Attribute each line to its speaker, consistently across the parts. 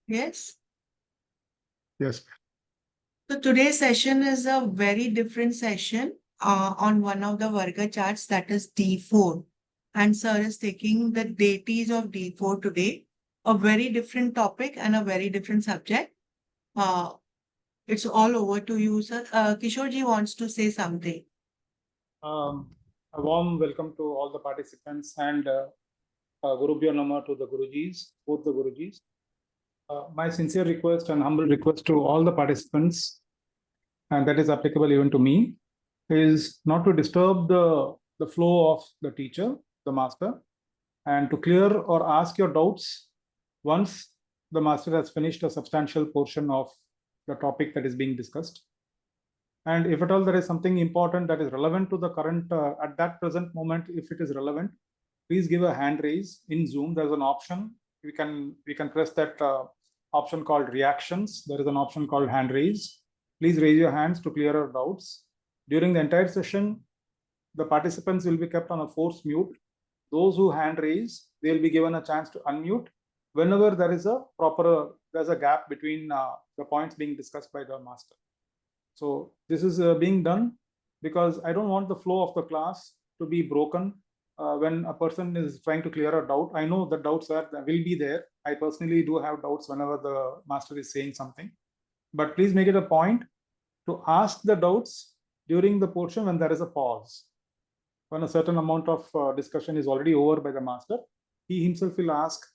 Speaker 1: Yes.
Speaker 2: Yes.
Speaker 1: So today's session is a very different session on one of the Varga charts, that is D4. And sir is taking the deities of D4 today, a very different topic and a very different subject. Uh, it's all over to you, sir. Kishorji wants to say something.
Speaker 2: A warm welcome to all the participants and Gurubhyo Nama to the Gurujis, both the Gurujis. My sincere request and humble request to all the participants, and that is applicable even to me, is not to disturb the flow of the teacher, the master, and to clear or ask your doubts once the master has finished a substantial portion of the topic that is being discussed. And if at all there is something important that is relevant to the current, at that present moment, if it is relevant, please give a hand raise in Zoom. There's an option. We can press that option called reactions. There is an option called hand raise. Please raise your hands to clear our doubts. During the entire session, the participants will be kept on a forced mute. Those who hand raise, they will be given a chance to unmute whenever there is there's a gap between the points being discussed by the master. So this is being done because I don't want the flow of the class to be broken when a person is trying to clear a doubt. I know the doubts will be there. I personally do have doubts whenever the master is saying something. But please make it a point to ask the doubts during the portion when there is a pause. When a certain amount of discussion is already over by the master, he himself will ask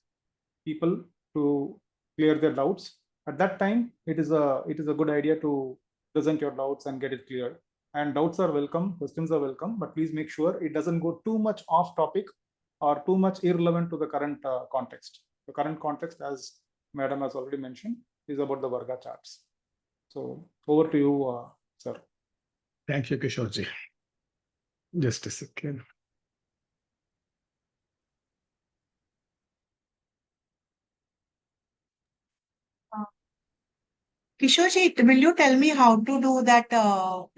Speaker 2: people to clear their doubts. At that time, it is a good idea to present your doubts and get it cleared. And doubts are welcome, questions are welcome, but please make sure it doesn't go too much off topic or too much irrelevant to the current context. The current context, as Madam has already mentioned, is about the Varga charts. So over to you, sir.
Speaker 3: Thank you, Kishorji. Just a second.
Speaker 1: Kishorji, will you tell me how to do that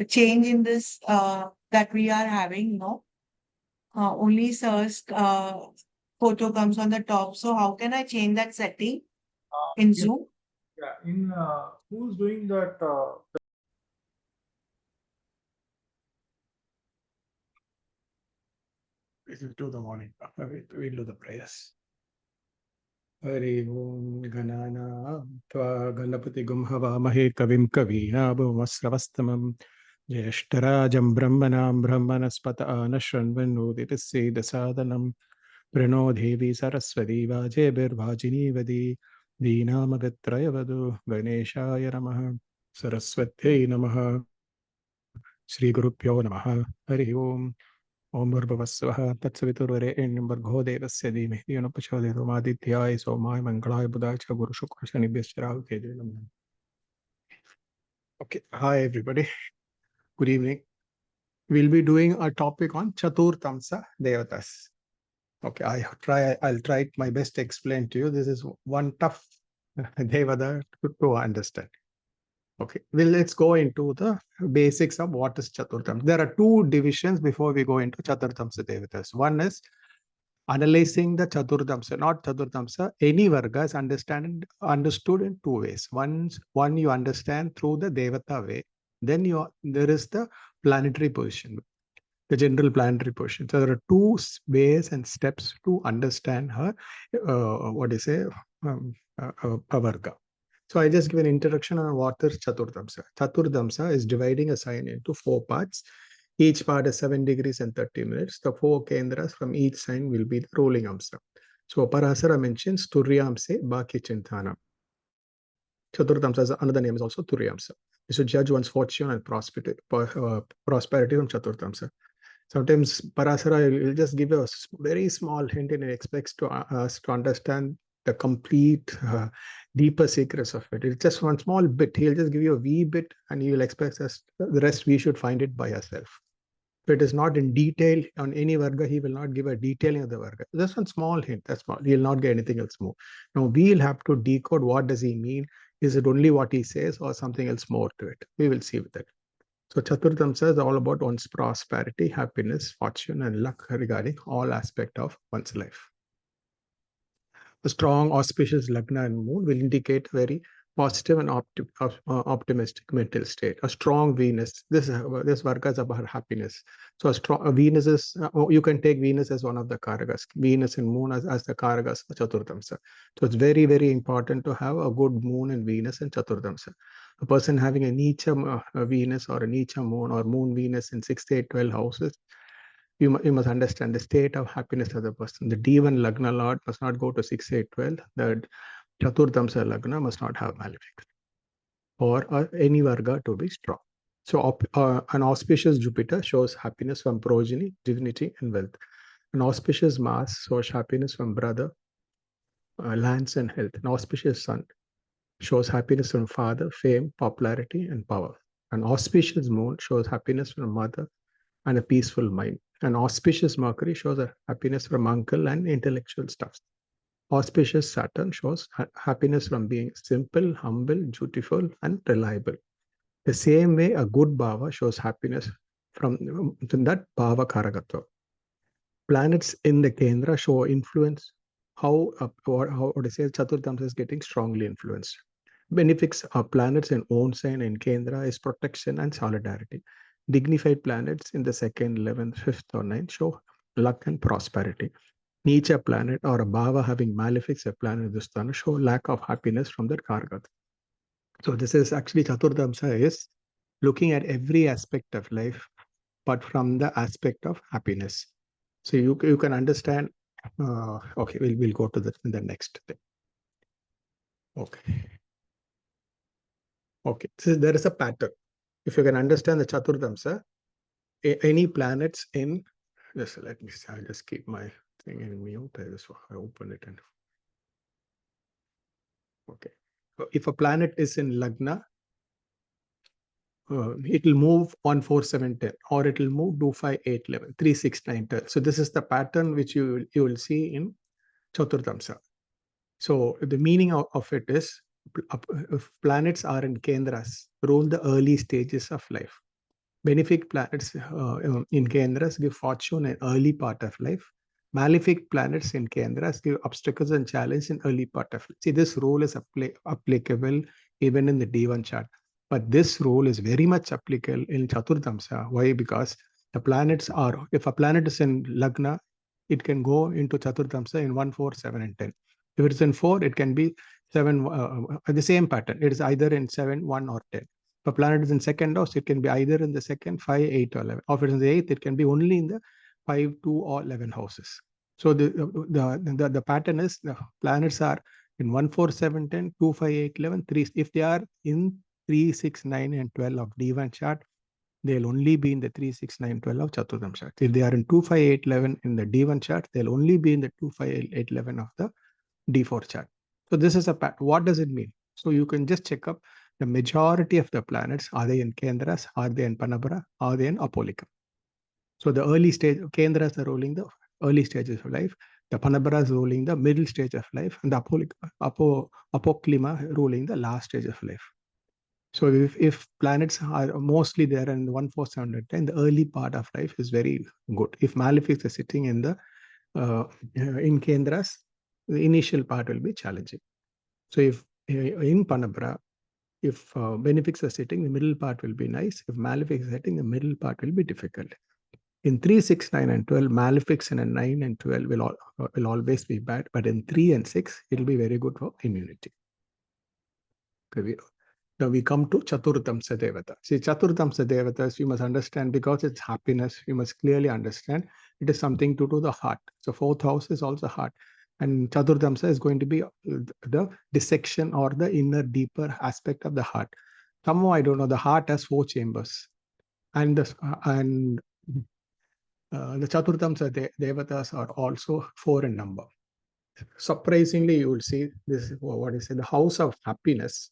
Speaker 1: change in this that we are having? No, only sir's photo comes on the top. So how can I change that setting in Zoom?
Speaker 2: Yeah, in who's doing that?
Speaker 3: We'll do the morning. We'll do the prayers. Hari Om Ganana Tva Ganapati Gumhavamahe Kavim Kavinabumasravastamam Jeshtarajam Brahmanam Brahmanaspata Anashranvanuditasi Dasadanam Prano Devi Saraswati Vajebir Vajini Vadi Deenamavitrayavadu Ganeshaya Namaha Saraswati Namaha Sri Gurupyo Namaha Hari Om Om Bhurvasvaha Tatsaviturvarenyam Bhargo Devasya Dhimahi Anupachoditam Adityaaya Somaya Mangalaya Budaya Guru Shukra Shanibhyascha Rahu Ketu Namaha. Okay, hi everybody. Good evening. We'll be doing a topic on Chaturthamsa Devatas. Okay, I'll try my best to explain to you. This is one tough Devata to understand. Okay, well, let's go into the basics of what is Chaturthamsa. There are two divisions before we go into Chaturthamsa Devatas. One is analyzing the Chaturthamsa, not Chaturthamsa. Any Varga is understood in two ways. One you understand through the Devata way. Then there is the planetary position, the general planetary position. So there are two ways and steps to understand her, a Varga. So I just give an introduction on what is Chaturthamsa. Chaturthamsa is dividing a sign into four parts. Each part is 7 degrees and 30 minutes. The four kendras from each sign will be the ruling amsa. So Parasara mentions Turyamse Baki Chintana. Chaturthamsa, another name is also Turyamsa. You should judge one's fortune and prosperity from Chaturthamsa. Sometimes Parasara will just give a very small hint and it expects us to understand the complete deeper secrets of it. It's just one small bit. He'll just give you a wee bit and he will expect us, the rest we should find it by ourselves. If it is not in detail on any Varga, he will not give a detailing of the Varga. Just one small hint, that's small. He'll not get anything else more. Now we'll have to decode what does he mean. Is it only what he says or something else more to it? We will see with it. So Chaturthamsa is all about one's prosperity, happiness, fortune, and luck regarding all aspects of one's life. A strong auspicious lagna and moon will indicate very positive and optimistic mental state. A strong Venus, this Varga is about happiness. So a Venus is, you can take Venus as one of the karagas, Venus and moon as the karagas for Chaturthamsa. So it's very, very important to have a good moon and Venus and Chaturthamsa. A person having a Nicha Venus or a Nicha moon or moon Venus in 6, 8, 12 houses, you must understand the state of happiness of the person. The D1 Lagna Lord must not go to 6, 8, 12. The Chaturthamsa Lagna must not have malefic or any Varga to be strong. So an auspicious Jupiter shows happiness from progeny, dignity, and wealth. An auspicious Mars shows happiness from brother, lands, and health. An auspicious Sun shows happiness from father, fame, popularity, and power. An auspicious Moon shows happiness from mother and a peaceful mind. An auspicious Mercury shows a happiness from uncle and intellectual stuff. Auspicious Saturn shows happiness from being simple, humble, dutiful, and reliable. The same way, a good Bhava shows happiness from that Bhava Karagatva. Planets in the Kendra show influence, how to say Chaturthamsa is getting strongly influenced. Benefits of planets in own sign in Kendra is protection and solidarity. Dignified planets in the 2nd, 11th, 5th, or 9th show luck and prosperity. Nicha planet or a Bhava having malefics, a planet in the Dusthana, show lack of happiness from that Karagat. So this is actually Chaturthamsa is looking at every aspect of life, but from the aspect of happiness. So you can understand. Okay, we'll go to the next thing. Okay. So there is a pattern. If you can understand the Chaturthamsa, any planets in, just let me see, I'll just keep my thing in mute. I open it and okay. So if a planet is in Lagna, it will move 1, 4, 7, 10, or it will move 2, 5, 8, 11, 3, 6, 9, 10. So this is the pattern which you will see in Chaturthamsa. So the meaning of it is, if planets are in Kendras, rule the early stages of life. Benefic planets in Kendras give fortune in early part of life. Malefic planets in Kendras give obstacles and challenges in early part of life. See, this rule is applicable even in the D1 chart. But this rule is very much applicable in Chaturthamsa. Why? Because the planets are, if a planet is in Lagna, it can go into Chaturthamsa in 1, 4, 7, and 10. If it's in 4, it can be 7, the same pattern. It is either in 7, 1, or 10. If a planet is in 2nd house, it can be either in the 2nd, 5, 8, or 11. Or if it's in the 8th, it can be only in the 5, 2, or 11 houses. So the pattern is the planets are in 1, 4, 7, 10, 2, 5, 8, 11, 3. If they are in 3, 6, 9, and 12 of D1 chart, they'll only be in the 3, 6, 9, 12 of Chaturtham chart. If they are in 2, 5, 8, 11 in the D1 chart, they'll only be in the 2, 5, 8, 11 of the D4 chart. So this is a pattern. What does it mean? So you can just check up the majority of the planets. Are they in Kendras? Are they in Panabara? Are they in Apolikam? So the early stage, Kendras are ruling the early stages of life. The Panabara is ruling the middle stage of life. And the Apoklima ruling the last stage of life. So if planets are mostly there in 1, 4, 7, and 10, the early part of life is very good. If malefics are sitting in the in Kendras, the initial part will be challenging. So if in Panabara, if benefics are sitting, the middle part will be nice. If malefics are sitting, the middle part will be difficult. In 3, 6, 9, and 12, malefics in a 9 and 12 will always be bad. But in 3 and 6, it will be very good for immunity. Okay, now we come to Chaturthamsa Devata. See, Chaturthamsa Devatas, you must understand, because it's happiness, you must clearly understand it is something to do the heart. So 4th house is also heart. And Chaturthamsa is going to be the dissection or the inner, deeper aspect of the heart. Somehow, I don't know, the heart has 4 chambers. And the Chaturthamsa Devatas are also 4 in number. Surprisingly, you will see this, what is it, the house of happiness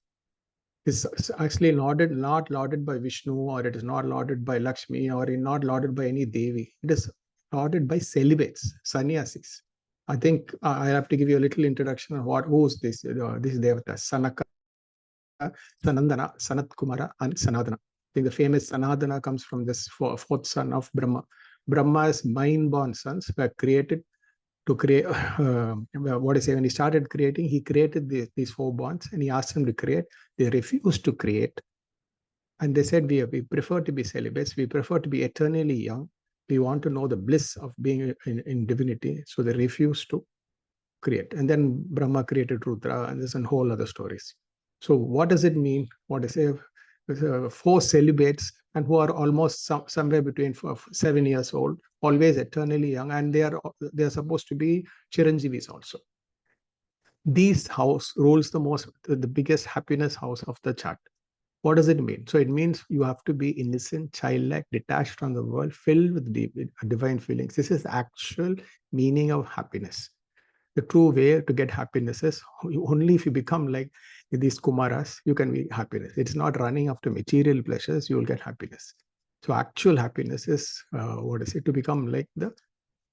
Speaker 3: is actually not lauded by Vishnu, or it is not lauded by Lakshmi, or not lauded by any Devi. It is lauded by celibates, sannyasis. I think I have to give you a little introduction of who is this Devata. Sanaka, Sanandana, Sanat Kumara, and Sanadana. I think the famous Sanadana comes from this 4th son of Brahma. Brahma's mind-born sons were created to create, what I say, when he started creating, he created these 4 bonds and he asked them to create. They refused to create. And they said, we prefer to be celibates. We prefer to be eternally young. We want to know the bliss of being in divinity. So they refused to create. And then Brahma created Rudra, and there's a whole other stories. So what does it mean? What I say, 4 celibates and who are almost somewhere between 7 years old, always eternally young, and they are supposed to be Chiranjeevis also. These house rules the biggest happiness house of the chart. What does it mean? So it means you have to be innocent, childlike, detached from the world, filled with divine feelings. This is the actual meaning of happiness. The true way to get happiness is only if you become like these Kumaras, you can be happiness. It's not running after material pleasures, you will get happiness. So actual happiness is, to become like the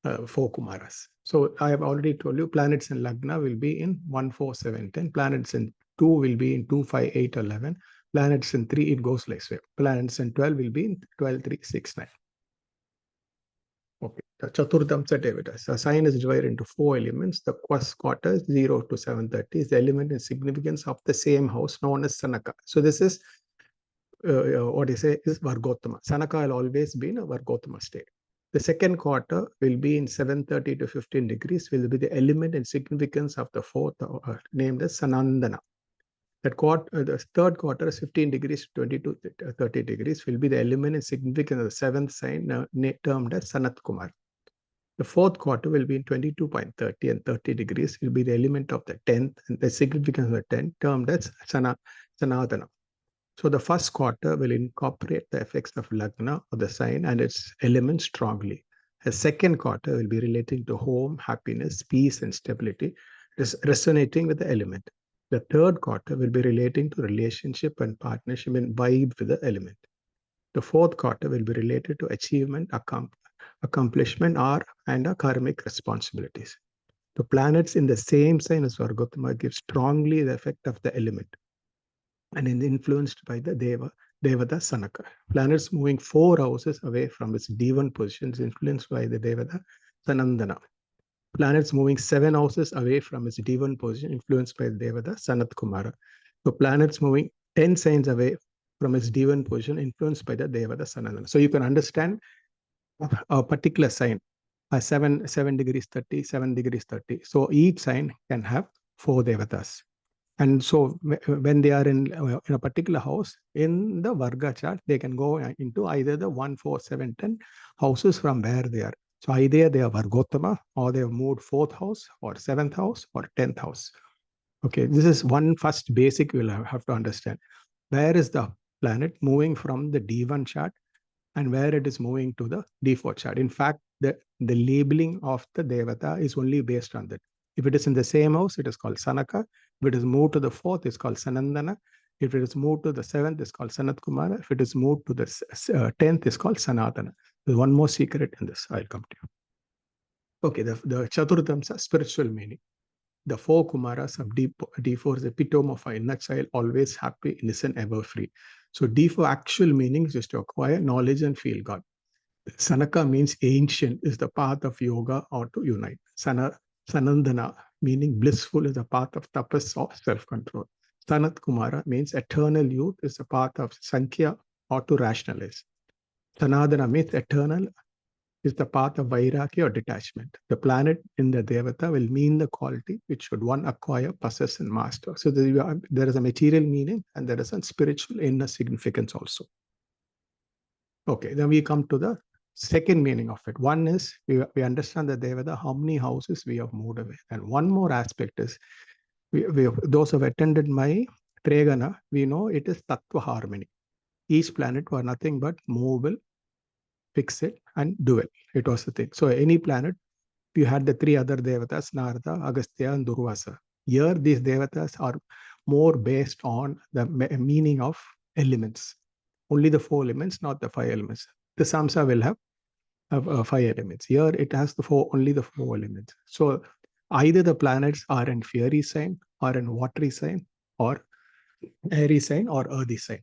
Speaker 3: 4 Kumaras. So I have already told you, planets in Lagna will be in 1, 4, 7, 10. Planets in 2 will be in 2, 5, 8, 11. Planets in 3, it goes like so. Planets in 12 will be in 12, 3, 6, 9. Okay, the Chaturthamsa Devatas. The sign is divided into 4 elements. The first quarter, 0 to 730, is the element and significance of the same house known as Sanaka. So this is, is Vargottama. Sanaka will always be in a Vargottama state. The second quarter will be in 730 to 15 degrees, will be the element and significance of the fourth, named as Sanandana. The third quarter is 15 degrees to 20 to 30 degrees, will be the element and significance of the 7th sign, termed as Sanat Kumar. The fourth quarter will be in 22.30 and 30 degrees, will be the element of the 10th, and the significance of the 10th, termed as Sanatana. So the first quarter will incorporate the effects of Lagna or the sign and its elements strongly. The second quarter will be relating to home, happiness, peace, and stability, resonating with the element. The third quarter will be relating to relationship and partnership and vibe with the element. The fourth quarter will be related to achievement, accomplishment, and karmic responsibilities. The planets in the same sign as Vargottama give strongly the effect of the element and is influenced by the Devata Sanaka. Planets moving 4 houses away from its D1 positions influenced by the Devata Sanandana. Planets moving 7 houses away from its D1 position influenced by the Devata Sanat Kumara. So planets moving 10 signs away from its D1 position influenced by the Devata Sanandana. So you can understand a particular sign, 7 degrees 30, 7 degrees 30. So each sign can have 4 Devatas. And so when they are in a particular house, in the Varga chart, they can go into either the 1, 4, 7, 10 houses from where they are. So either they are Vargottama, or they have moved 4th house, or 7th house, or 10th house. Okay, this is one first basic we'll have to understand. Where is the planet moving from the D1 chart and where it is moving to the D4 chart? In fact, the labeling of the Devata is only based on that. If it is in the same house, it is called Sanaka. If it is moved to the 4th, it's called Sanandana. If it is moved to the 7th, it's called Sanat Kumara. If it is moved to the 10th, it's called Sanatana. There's one more secret in this. I'll come to you. Okay, the Chaturthamsa, spiritual meaning. The 4 Kumaras of D4 is the epitome of an inner child, always happy, innocent, ever free. So D4 actual meaning is to acquire knowledge and feel God. Sanaka means ancient, is the path of yoga or to unite. Sanandana meaning blissful is the path of tapas or self-control. Sanat Kumara means eternal youth, is the path of Sankhya or to rationalize. Sanadana means eternal, is the path of vairagya or detachment. The planet in the Devata will mean the quality which should one acquire, possess, and master. So there is a material meaning and there is a spiritual inner significance also. Okay, then we come to the second meaning of it. One is we understand the Devata, how many houses we have moved away. And one more aspect is, those who have attended my Tregana, we know it is Tattva harmony. Each planet were nothing but movable, fixed, and dual. It was the thing. So any planet, you had the 3 other Devatas, Narada, Agastya, and Durvasa. Here, these Devatas are more based on the meaning of elements. Only the 4 elements, not the 5 elements. The Samsa will have 5 elements. Here, it has only the 4 elements. So either the planets are in fiery sign, or in watery sign, or airy sign, or earthy sign.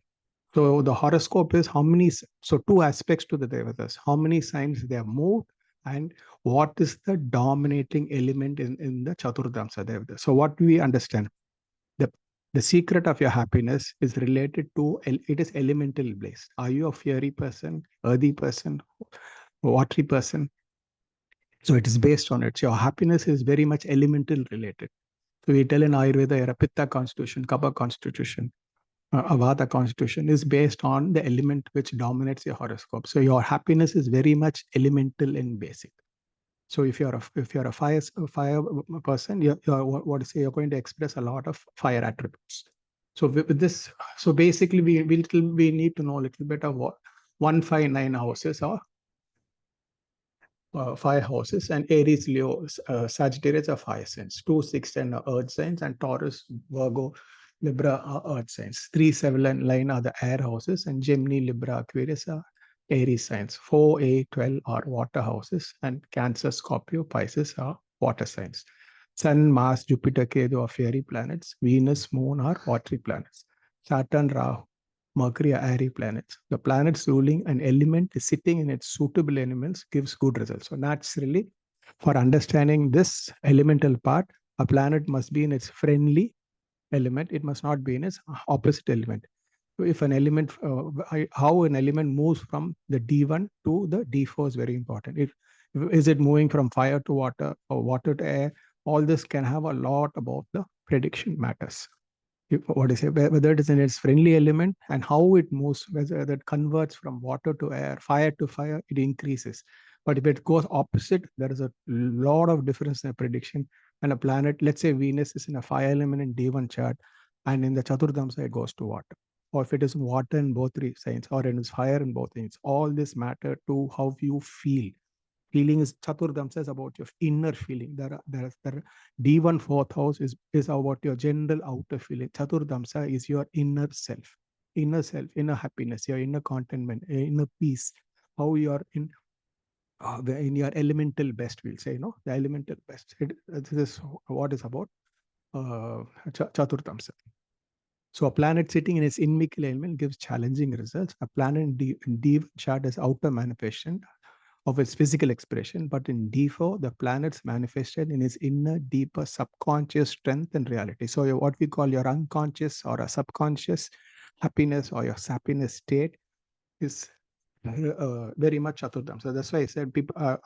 Speaker 3: So the horoscope is how many, so 2 aspects to the Devatas, how many signs they have moved and what is the dominating element in the Chaturthamsa Devtas. So what do we understand? The secret of your happiness is related to, it is elemental based. Are you a fiery person, earthy person, watery person? So it is based on it. So your happiness is very much elemental related. So we tell in Ayurveda, you're a Pitta constitution, Kapha constitution, a Vata constitution is based on the element which dominates your horoscope. So your happiness is very much elemental and basic. So if you're a fire person, you're going to express a lot of fire attributes. So with this, so basically we need to know a little bit of what 159 houses are. 5 houses, and Aries, Leo, Sagittarius are fire signs. 2, 6, 10 are earth signs, and Taurus, Virgo, Libra are earth signs. 3, 7, and 9 are the air houses, and Gemini, Libra, Aquarius are Aries signs. 4, 8, 12 are water houses, and Cancer, Scorpio, Pisces are water signs. Sun, Mars, Jupiter, Ketu are fiery planets. Venus, Moon are watery planets. Saturn, Rahu, Mercury are airy planets. The planets ruling an element is sitting in its suitable elements gives good results. So naturally, for understanding this elemental part, a planet must be in its friendly element. It must not be in its opposite element. So if an element, how an element moves from the D1 to the D4 is very important. Is it moving from fire to water or water to air? All this can have a lot about the prediction matters. Whether it is in its friendly element and how it moves, whether that converts from water to air, fire to fire, it increases. But if it goes opposite, there is a lot of difference in the prediction. And a planet, let's say Venus is in a fire element in D1 chart, and in the Chaturthamsa, it goes to water. Or if it is in water in both 3 signs, or it is fire in both signs, all this matter to how you feel. Feeling is Chaturthamsa is about your inner feeling. D1 4th house is about your general outer feeling. Chaturthamsa is your inner self, inner happiness, your inner contentment, inner peace. How you are in your elemental best, we'll say, the elemental best. This is what is about Chaturthamsa. So a planet sitting in its inimical element gives challenging results. A planet in D chart is outer manifestation of its physical expression, but in D4, the planets manifested in its inner, deeper, subconscious strength and reality. So what we call your unconscious or a subconscious happiness or your happiness state is very much Chaturtham. So that's why I said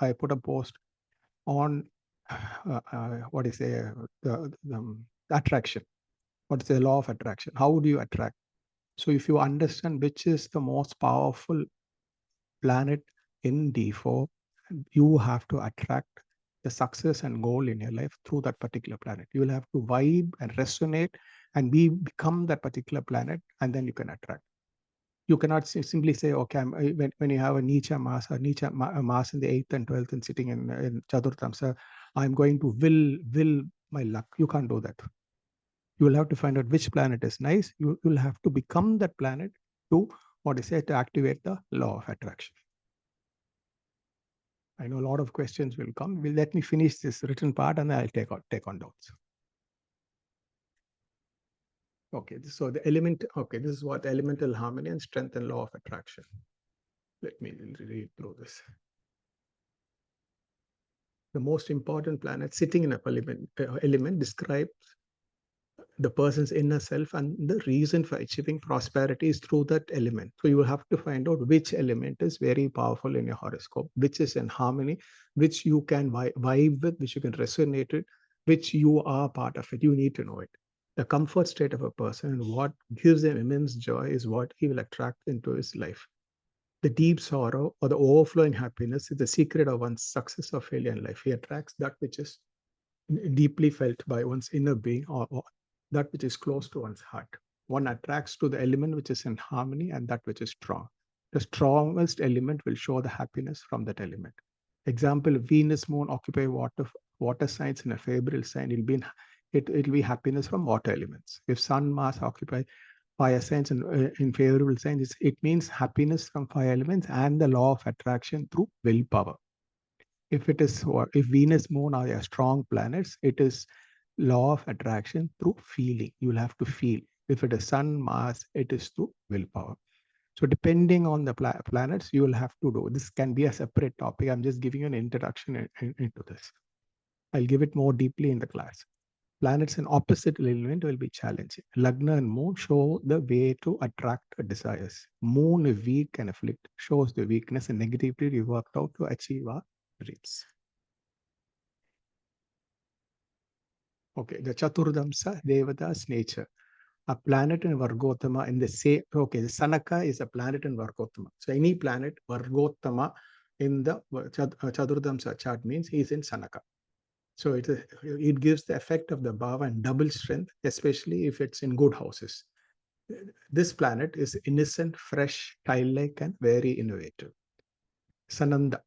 Speaker 3: I put a post on the attraction. What is the law of attraction? How do you attract? So if you understand which is the most powerful planet in D4, you have to attract the success and goal in your life through that particular planet. You will have to vibe and resonate and become that particular planet, and then you can attract. You cannot simply say, okay, when you have a Nicha Mars or Mars in the 8th and 12th and sitting in Chaturthamsa, I'm going to will my luck. You can't do that. You will have to find out which planet is nice. You will have to become that planet to, to activate the law of attraction. I know a lot of questions will come. Let me finish this written part and then I'll take on doubts. Okay, so the element, okay, this is what elemental harmony and strength and law of attraction. Let me read through this. The most important planet sitting in an element describes the person's inner self, and the reason for achieving prosperity is through that element. So you will have to find out which element is very powerful in your horoscope, which is in harmony, which you can vibe with, which you can resonate with, which you are part of it. You need to know it. The comfort state of a person and what gives them immense joy is what he will attract into his life. The deep sorrow or the overflowing happiness is the secret of one's success or failure in life. He attracts that which is deeply felt by one's inner being or that which is close to one's heart. One attracts to the element which is in harmony and that which is strong. The strongest element will show the happiness from that element. Example, Venus, Moon occupy water signs in a favorable sign. It'll be happiness from water elements. If Sun, Mars occupy fire signs in favorable signs, it means happiness from fire elements and the law of attraction through willpower. If Venus, Moon are your strong planets, it is law of attraction through feeling. You will have to feel. If it is Sun, Mars, it is through willpower. So depending on the planets, you will have to do. This can be a separate topic. I'm just giving you an introduction into this. I'll give it more deeply in the class. Planets in opposite alignment will be challenging. Lagna and Moon show the way to attract desires. Moon, if weak and afflict, shows the weakness and negativity we worked out to achieve our dreams. Okay, the Chaturthamsa Devatas nature. A planet in Vargottama in the same, okay, the Sanaka is a planet in Vargottama. So any planet Vargottama in the Chaturthamsa chart means he is in Sanaka. So it gives the effect of the bhava and double strength, especially if it's in good houses. This planet is innocent, fresh, childlike, and very innovative. Sananda.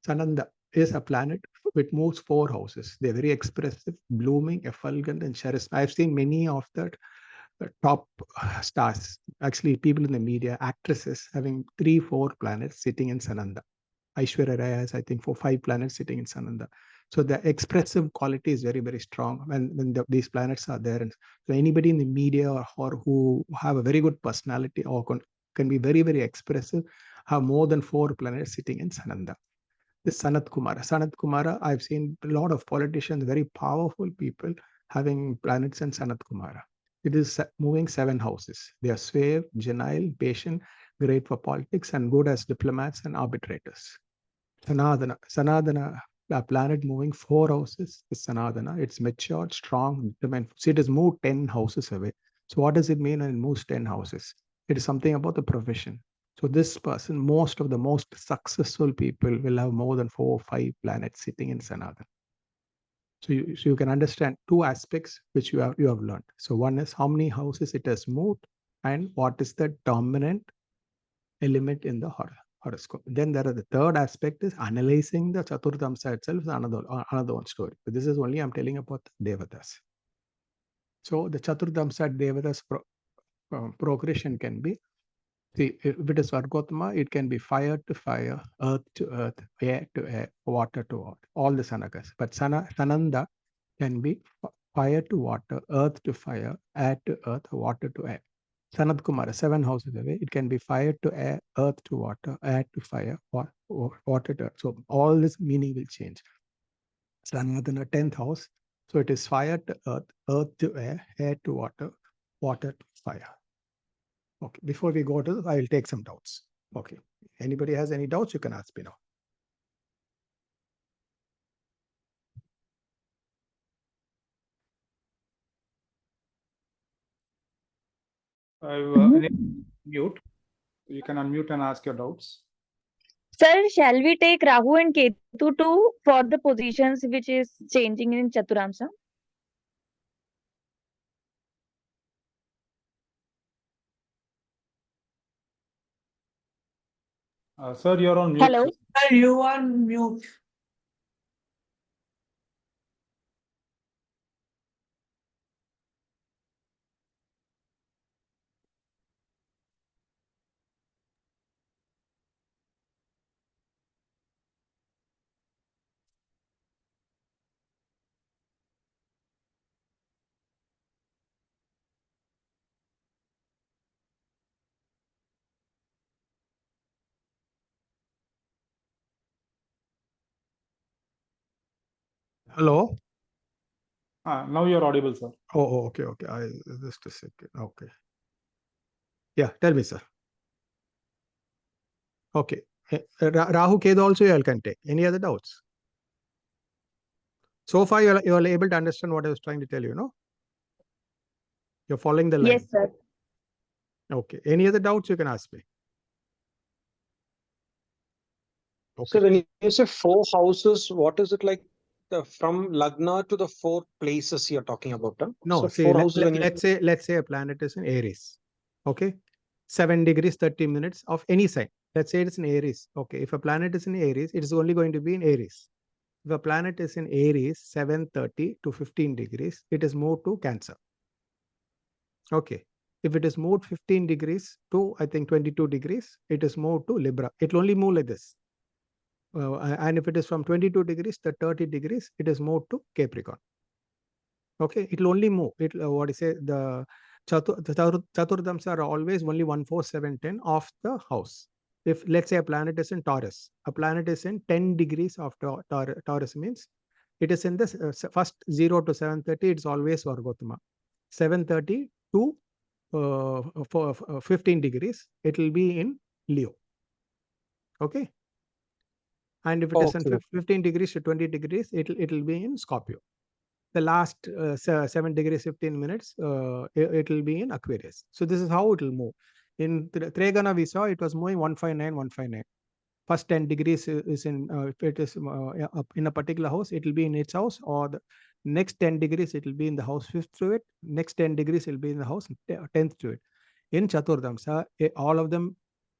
Speaker 3: Sananda is a planet which moves 4 houses. They're very expressive, blooming, effulgent, and charismatic. I've seen many of the top stars, actually people in the media, actresses having 3-4 planets sitting in Sananda. Aishwarya Rai has, I think, 4-5 planets sitting in Sananda. So the expressive quality is very, very strong when these planets are there. And so anybody in the media or who have a very good personality or can be very, very expressive, have more than 4 planets sitting in Sananda. This Sanat Kumara. Sanat Kumara, I've seen a lot of politicians, very powerful people having planets in Sanat Kumara. It is moving 7 houses. They are suave, genial, patient, great for politics, and good as diplomats and arbitrators. Sanadana, a planet moving 4 houses is Sanadana. It's matured, strong, determined. See, it has moved 10 houses away. So what does it mean when it moves 10 houses? It is something about the profession. So this person, most of the most successful people will have more than 4 or 5 planets sitting in Sanadana. So you can understand 2 aspects which you have learned. So one is how many houses it has moved and what is the dominant element in the horoscope. Then there are the third aspect is analyzing the Chaturthamsa itself is another one story. But this is only I'm telling about the Devatas. So the Chaturthamsa Devatas progression can be, see, if it is Vargottama, it can be fire to fire, earth to earth, air to air, water to water, all the Sanakas. But Sananda can be fire to water, earth to fire, air to earth, water to air. Sanat Kumara, 7 houses away, it can be fire to air, earth to water, air to fire, water to earth. So all this meaning will change. Sanatana, 10th house. So it is fire to earth to air to water, water to fire. Okay, before we go to, I will take some doubts. Okay, anybody has any doubts, you can ask me now.
Speaker 2: Mute. You can unmute and ask your doubts.
Speaker 4: Sir, shall we take Rahu and Ketu too for the positions which is changing in Chaturthamsa?
Speaker 2: Sir, you're on mute.
Speaker 4: Hello.
Speaker 1: Sir, you are mute.
Speaker 3: Hello?
Speaker 2: Now you're audible, sir.
Speaker 3: Oh, okay. Just a second. Okay. Yeah, tell me, sir. Okay. Rahu Ketu also you all can take. Any other doubts? So far, you are able to understand what I was trying to tell you, no? You're following the line.
Speaker 4: Yes, sir.
Speaker 3: Okay. Any other doubts you can ask me? Okay.
Speaker 5: So when you say 4 houses, what is it like from Lagna to the 4 places you're talking about? Huh?
Speaker 3: No,
Speaker 5: so
Speaker 3: see,
Speaker 5: 4 houses when
Speaker 3: let's say a planet is in Aries. Okay. 7 degrees, 30 minutes of any sign. Let's say it's in Aries. Okay. If a planet is in Aries, it is only going to be in Aries. If a planet is in Aries, 7:30 to 15 degrees, it is moved to Cancer. Okay. If it is moved 15 degrees to, I think, 22 degrees, it is moved to Libra. It will only move like this. And if it is from 22 degrees to 30 degrees, it is moved to Capricorn. Okay. It will only move. What I say, the Chaturthamsa are always only 1, 4, 7, 10 of the house. If let's say a planet is in Taurus, a planet is in 10 degrees of Taurus means it is in the first 0 to 7:30, it's always Vargottama. 7:30 to 15 degrees, it will be in Leo. Okay. And if it is in 15 degrees to 20 degrees, it will be in Scorpio. The last 7 degrees 15 minutes, it will be in Aquarius. So this is how it will move. In Tregana we saw it was moving 159, 159. First 10 degrees is in, if it is up in a particular house, it will be in its house, or the next 10 degrees, it will be in the house 5th to it. Next 10 degrees, it will be in the house 10th to it. In Chaturthamsa, all of them,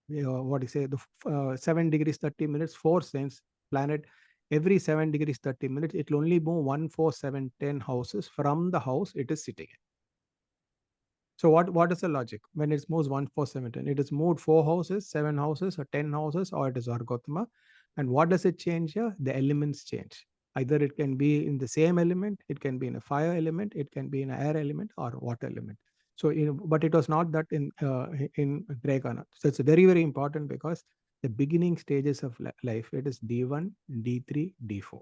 Speaker 3: what do you say, the 7 degrees 30 minutes, 4 signs, planet, every 7 degrees 30 minutes, it will only move 1, 4, 7, 10 houses from the house it is sitting in. So what is the logic? When it moves 1, 4, 7, 10, it is moved 4 houses, 7 houses, or 10 houses, or it is Vargottama. And what does it change here? The elements change. Either it can be in the same element, it can be in a fire element, it can be in an air element or water element. So, but it was not that in Gregana. So it's very, very important because the beginning stages of life, it is D1, D3, D4.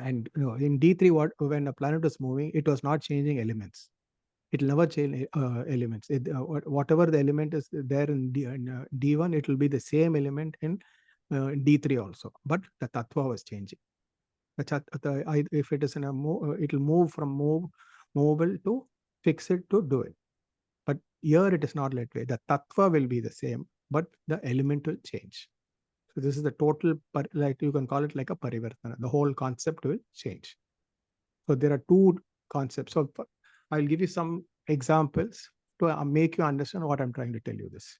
Speaker 3: And in D3, when a planet was moving, it was not changing elements. It will never change elements. Whatever the element is there in D1, it will be the same element in D3 also. But the tattva was changing. If it is in a it will move from movable to fix it to do it. But here it is not that way. The tattva will be the same, but the element will change. So this is the total, like you can call it like a parivartana. The whole concept will change. So there are two concepts. So I'll give you some examples to make you understand what I'm trying to tell you this.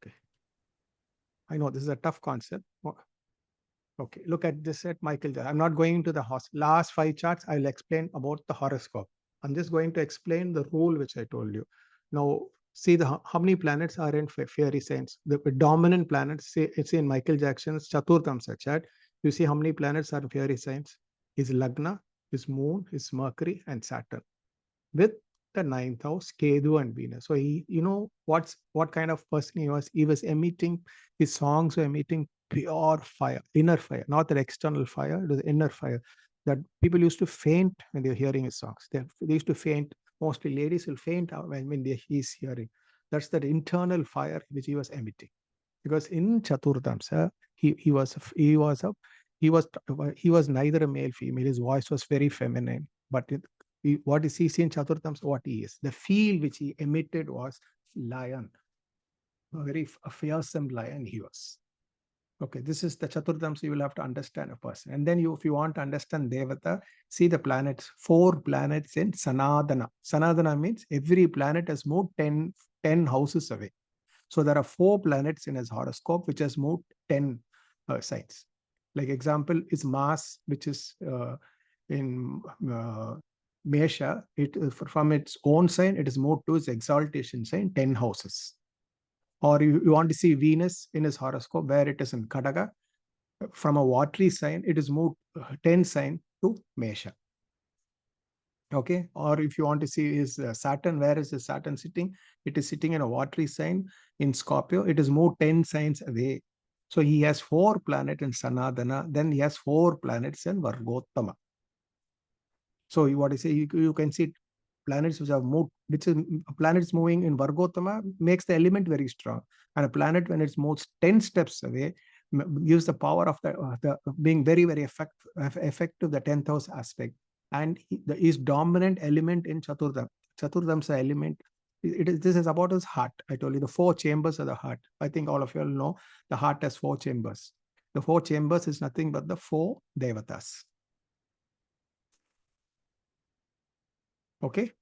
Speaker 3: Okay. I know this is a tough concept. Okay, look at this at Michael. I'm not going into the last 5 charts. I'll explain about the horoscope. I'm just going to explain the rule which I told you. Now, see how many planets are in fiery signs. The dominant planets, it's in Michael Jackson's Chaturthamsa chart. You see how many planets are in fiery signs? His Lagna, his Moon, his Mercury, and Saturn. With the 9th house, Ketu and Venus. So he, what kind of person he was? He was emitting, his songs were emitting pure fire, inner fire, not the external fire, it was inner fire. That people used to faint when they were hearing his songs. They used to faint. Mostly ladies will faint when he's hearing. That's that internal fire which he was emitting. Because in Chaturthamsa, he was neither a male, female. His voice was very feminine. But what is he in Chaturthamsa? What he is. The feel which he emitted was lion. A fearsome lion he was. Okay, this is the Chaturthamsa. You will have to understand a person. And then if you want to understand Devata, see the planets, 4 planets in Sanadana. Sanadana means every planet has moved 10 houses away. So there are 4 planets in his horoscope which has moved 10 signs. Like example is Mars, which is in Mesha. From its own sign, it is moved to its exaltation sign, 10 houses. Or you want to see Venus in his horoscope, where it is in Kadaga. From a watery sign, it is moved 10 sign to Mesha. Okay. Or if you want to see his Saturn, where is the Saturn sitting? It is sitting in a watery sign in Scorpio. It is moved 10 signs away. So he has 4 planets in Sanadana. Then he has 4 planets in Vargottama. So what you say, you can see planets which have moved, which is planets moving in Vargottama makes the element very strong. And a planet when it's moved 10 steps away gives the power of the being very, very effective, the 10th house aspect. And his dominant element in Chaturthamsa element, this is about his heart. I told you the 4 chambers of the heart. I think all of you all know the heart has 4 chambers. The 4 chambers is nothing but the 4 Devatas. Okay.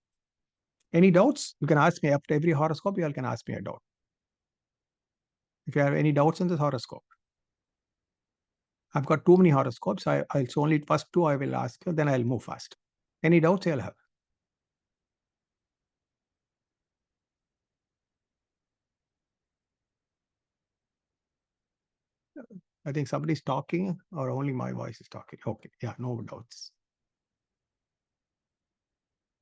Speaker 3: Any doubts? You can ask me after every horoscope. You all can ask me a doubt. If you have any doubts in this horoscope, I've got too many horoscopes. I'll only first 2 I will ask you, then I'll move fast. Any doubts you'll have? I think somebody's talking, or only my voice is talking. Okay, yeah, no doubts.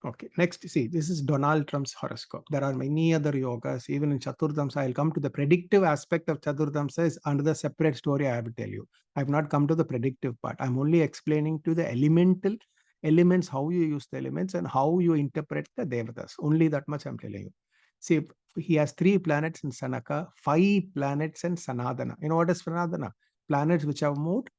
Speaker 3: Okay, next, see, this is Donald Trump's horoscope. There are many other yogas, even in Chaturthamsa. I'll come to the predictive aspect of Chaturthamsa is another separate story I have to tell you. I've not come to the predictive part. I'm only explaining to the elemental elements, how you use the elements and how you interpret the Devatas. Only that much I'm telling you. See, he has 3 planets in Sanaka, 5 planets in Sanadana. You know what is Sanadana? Planets which have moved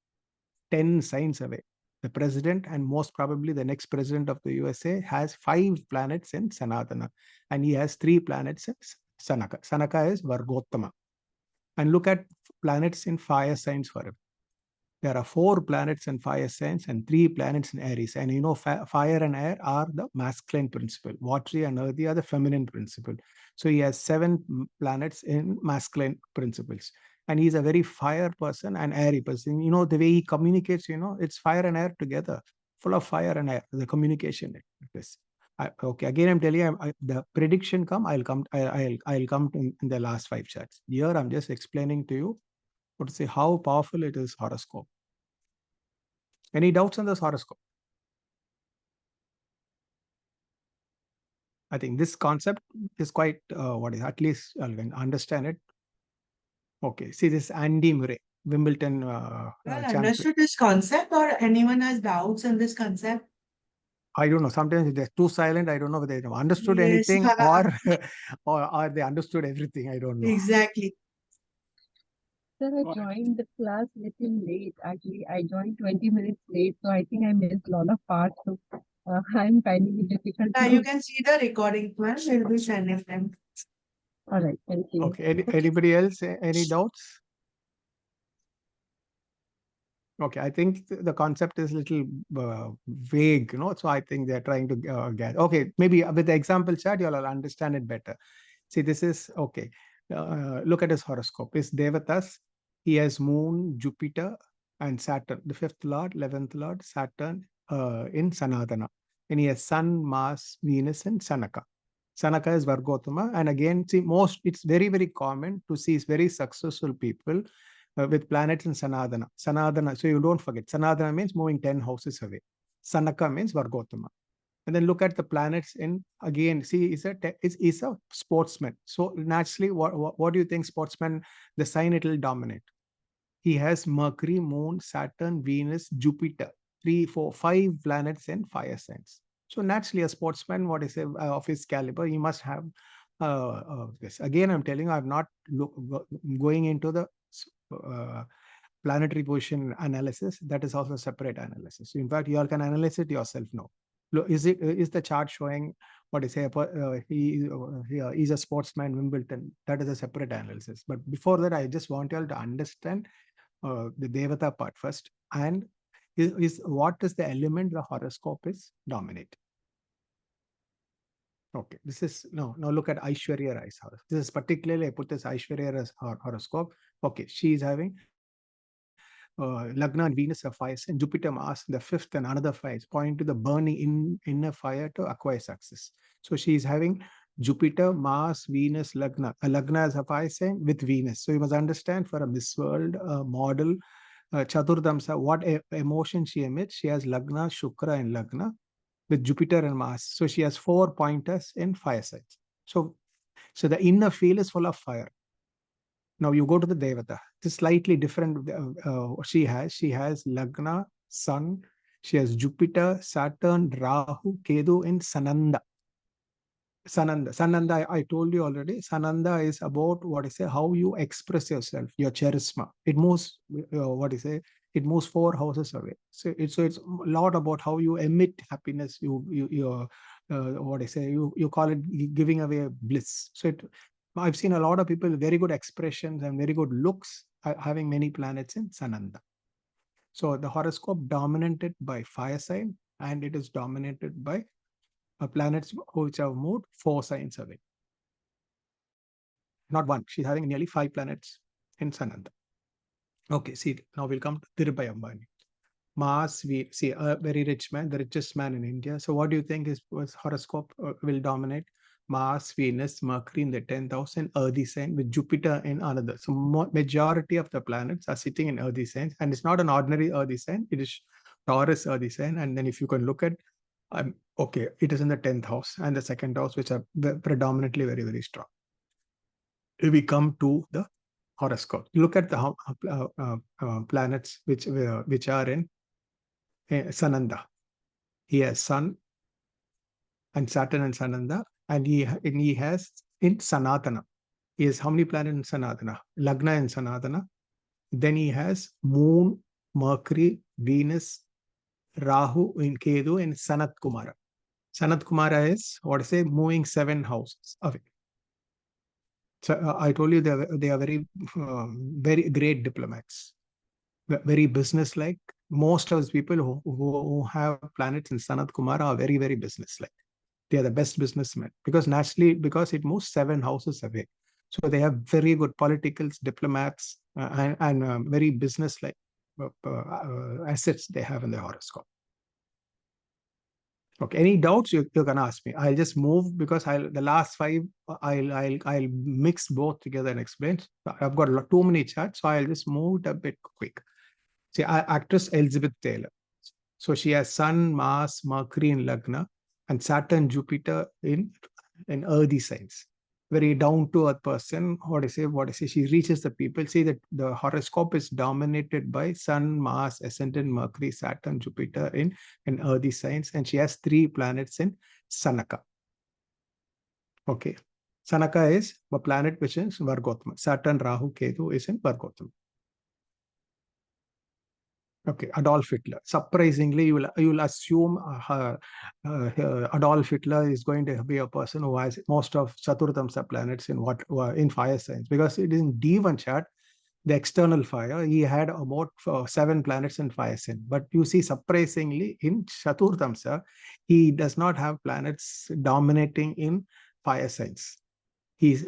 Speaker 3: 10 signs away. The president and most probably the next president of the USA has 5 planets in Sanatana, and he has 3 planets in Sanaka. Sanaka is Vargottama. And look at planets in fire signs for him. There are 4 planets in fire signs and 3 planets in Aries. And you know, fire and air are the masculine principle. Watery and earthy are the feminine principle. So he has 7 planets in masculine principles. And he's a very fire person and airy person. You know, the way he communicates, you know, it's fire and air together, full of fire and air, the communication. Okay, again, I'm telling you, the prediction I'll come to in the last 5 charts. Here, I'm just explaining to you what to say, how powerful it is horoscope. Any doubts on this horoscope? I think this concept is quite, at least I can understand it. Okay, see this Andy Murray, Wimbledon
Speaker 1: Well,
Speaker 3: champion.
Speaker 1: understood this concept, or anyone has doubts in this concept?
Speaker 3: I don't know. Sometimes they're too silent. I don't know whether they understood
Speaker 1: Yes.
Speaker 3: anything or they understood everything. I don't know.
Speaker 1: Exactly.
Speaker 6: Sir, I joined the class little late. Actually, I joined 20 minutes late, so I think I missed a lot of parts. So I'm finding it difficult
Speaker 1: Now
Speaker 6: to.
Speaker 1: you can see the recording plan. We'll be sending them.
Speaker 6: All right, thank you.
Speaker 3: Okay. Anybody else? Any doubts? Okay, I think the concept is a little vague, you know, so I think they're trying to get. Okay, maybe with the example chart, you'll understand it better. See, this is, okay, look at his horoscope. It's Devatas. He has Moon, Jupiter, and Saturn, the 5th Lord, 11th Lord, Saturn in Sanatana. And he has Sun, Mars, Venus, and Sanaka. Sanaka is Vargottama. And again, see, it's very, very common to see very successful people with planets in Sanadana. Sanadana, so you don't forget. Sanadana means moving 10 houses away. Sanaka means Vargottama. And then look at the planets in, again, see, is a sportsman. So naturally, what do you think sportsman, the sign it will dominate? He has Mercury, Moon, Saturn, Venus, Jupiter, 3, 4, 5 planets in fire signs. So naturally, a sportsman, what is of his caliber, he must have this. Again, I'm telling you, I'm not going into the planetary position analysis. That is also a separate analysis. So in fact, you all can analyze it yourself now. Is the chart showing what is he's a sportsman, Wimbledon? That is a separate analysis. But before that, I just want you all to understand the Devata part first, and what is the element the horoscope is dominate. Okay, this is now look at Aishwarya Rai's horoscope. This is particularly, I put this Aishwarya Rai's horoscope. Okay, she is having Lagna and Venus are fires, and Jupiter, Mars, the 5th and another fires, point to the burning in a fire to acquire success. So she is having Jupiter, Mars, Venus, Lagna. Lagna is a fire sign with Venus. So you must understand, for a Miss World model, Chaturthamsa, what emotion she emits. She has Lagna, Shukra, and Lagna with Jupiter and Mars. So she has 4 pointers in fire signs. So the inner field is full of fire. Now you go to the Devata. It's slightly different. She has Lagna, Sun. She has Jupiter, Saturn, Rahu, Ketu in Sananda. Sananda, I told you already. Sananda is about how you express yourself, your charisma. It moves, it moves 4 houses away. So it's a lot about how you emit happiness. You call it giving away bliss. So I've seen a lot of people with very good expressions and very good looks having many planets in Sananda. So the horoscope dominated by fire sign, and it is dominated by planets which have moved 4 signs away. Not 1. She's having nearly 5 planets in Sananda. Okay, see, now we'll come to Dhirubhai Ambani. Mars, we see a very rich man, the richest man in India. So what do you think his horoscope will dominate? Mars, Venus, Mercury in the 10th house and earthy sign with Jupiter in another. So majority of the planets are sitting in earthy signs, and it's not an ordinary earthy sign. It is Taurus earthy sign. And then if you can look at Okay, it is in the 10th house and the second house, which are predominantly very, very strong. If we come to the horoscope, look at the planets which are in Sananda. He has Sun and Saturn and Sananda, and he has in Sanatana. He has how many planets in Sanatana? Lagna in Sanatana. Then he has Moon, Mercury, Venus, Rahu in Kedu, and Sanat Kumara. Sanat Kumara is what I say, moving 7 houses away. So I told you they are very great diplomats, very business-like. Most of the people who have planets in Sanat Kumara are very, very business-like. They are the best businessmen because it moves 7 houses away. So they have very good politicals, diplomats, and very business-like assets they have in the horoscope. Okay, any doubts you can ask me. I'll just move because the last 5 I'll mix both together and explain. I've got too many charts, so I'll just move it a bit quick. See, actress Elizabeth Taylor. So she has Sun, Mars, Mercury in Lagna, and Saturn, Jupiter in earthy signs. Very down to earth person. What I say, she reaches the people. See that the horoscope is dominated by Sun, Mars, Ascendant, Mercury, Saturn, Jupiter in earthy signs, and she has 3 planets in Sanaka. Okay. Sanaka is a planet which is Vargottama. Saturn, Rahu, Ketu is in Vargottama. Okay, Adolf Hitler. Surprisingly, you will assume Adolf Hitler is going to be a person who has most of Chaturthamsa planets in fire signs, because it is in D1 chart, the external fire. He had about 7 planets in fire sign. But you see, surprisingly, in Chaturthamsa, he does not have planets dominating in fire signs. It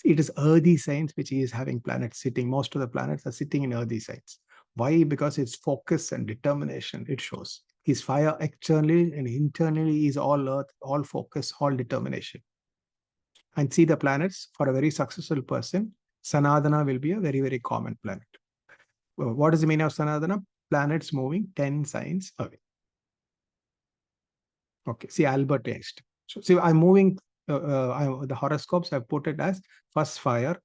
Speaker 3: is earthy signs which he is having planets sitting. Most of the planets are sitting in earthy signs. Why? Because it's focus and determination. It shows his fire externally and internally is all earth, all focus, all determination. And see the planets for a very successful person. Sanadana will be a very, very common planet. What is the meaning of Sanadana? Planets moving 10 signs away. Okay, see Albert Einstein. So see, I'm moving the horoscopes. I've put it as first fire.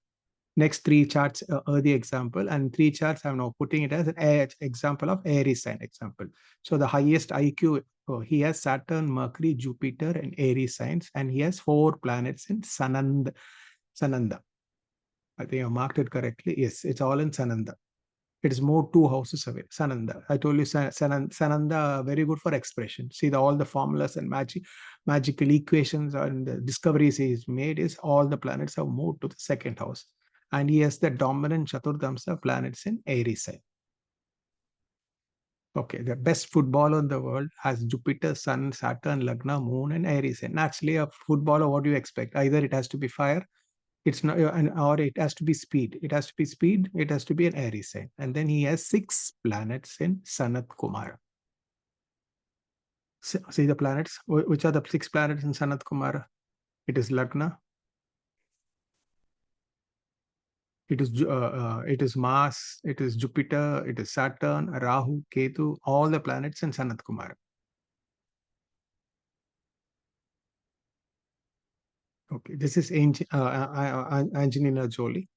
Speaker 3: Next 3 charts are the example, and 3 charts I'm now putting it as an example of Aries sign example. So the highest IQ, he has Saturn, Mercury, Jupiter, and Aries signs, and he has 4 planets in Sananda. I think I marked it correctly. Yes, it's all in Sananda. It is more 2 houses away. Sananda. I told you Sananda very good for expression. See all the formulas and magical equations and the discoveries he's made is all the planets have moved to the 2nd house. And he has the dominant Chaturthamsa planets in Aries sign. Okay, the best footballer in the world has Jupiter, Sun, Saturn, Lagna, Moon, and Aries sign. Naturally, a footballer, what do you expect? Either it has to be fire, it's not, or it has to be speed. It has to be speed. It has to be an Aries sign. And then he has 6 planets in Sanat Kumara. See the planets. Which are the 6 planets in Sanat Kumara? It is Lagna. It is Mars, it is Jupiter, it is Saturn, Rahu, Ketu, all the planets in Sanat Kumara. Okay, this is Angelina Jolie.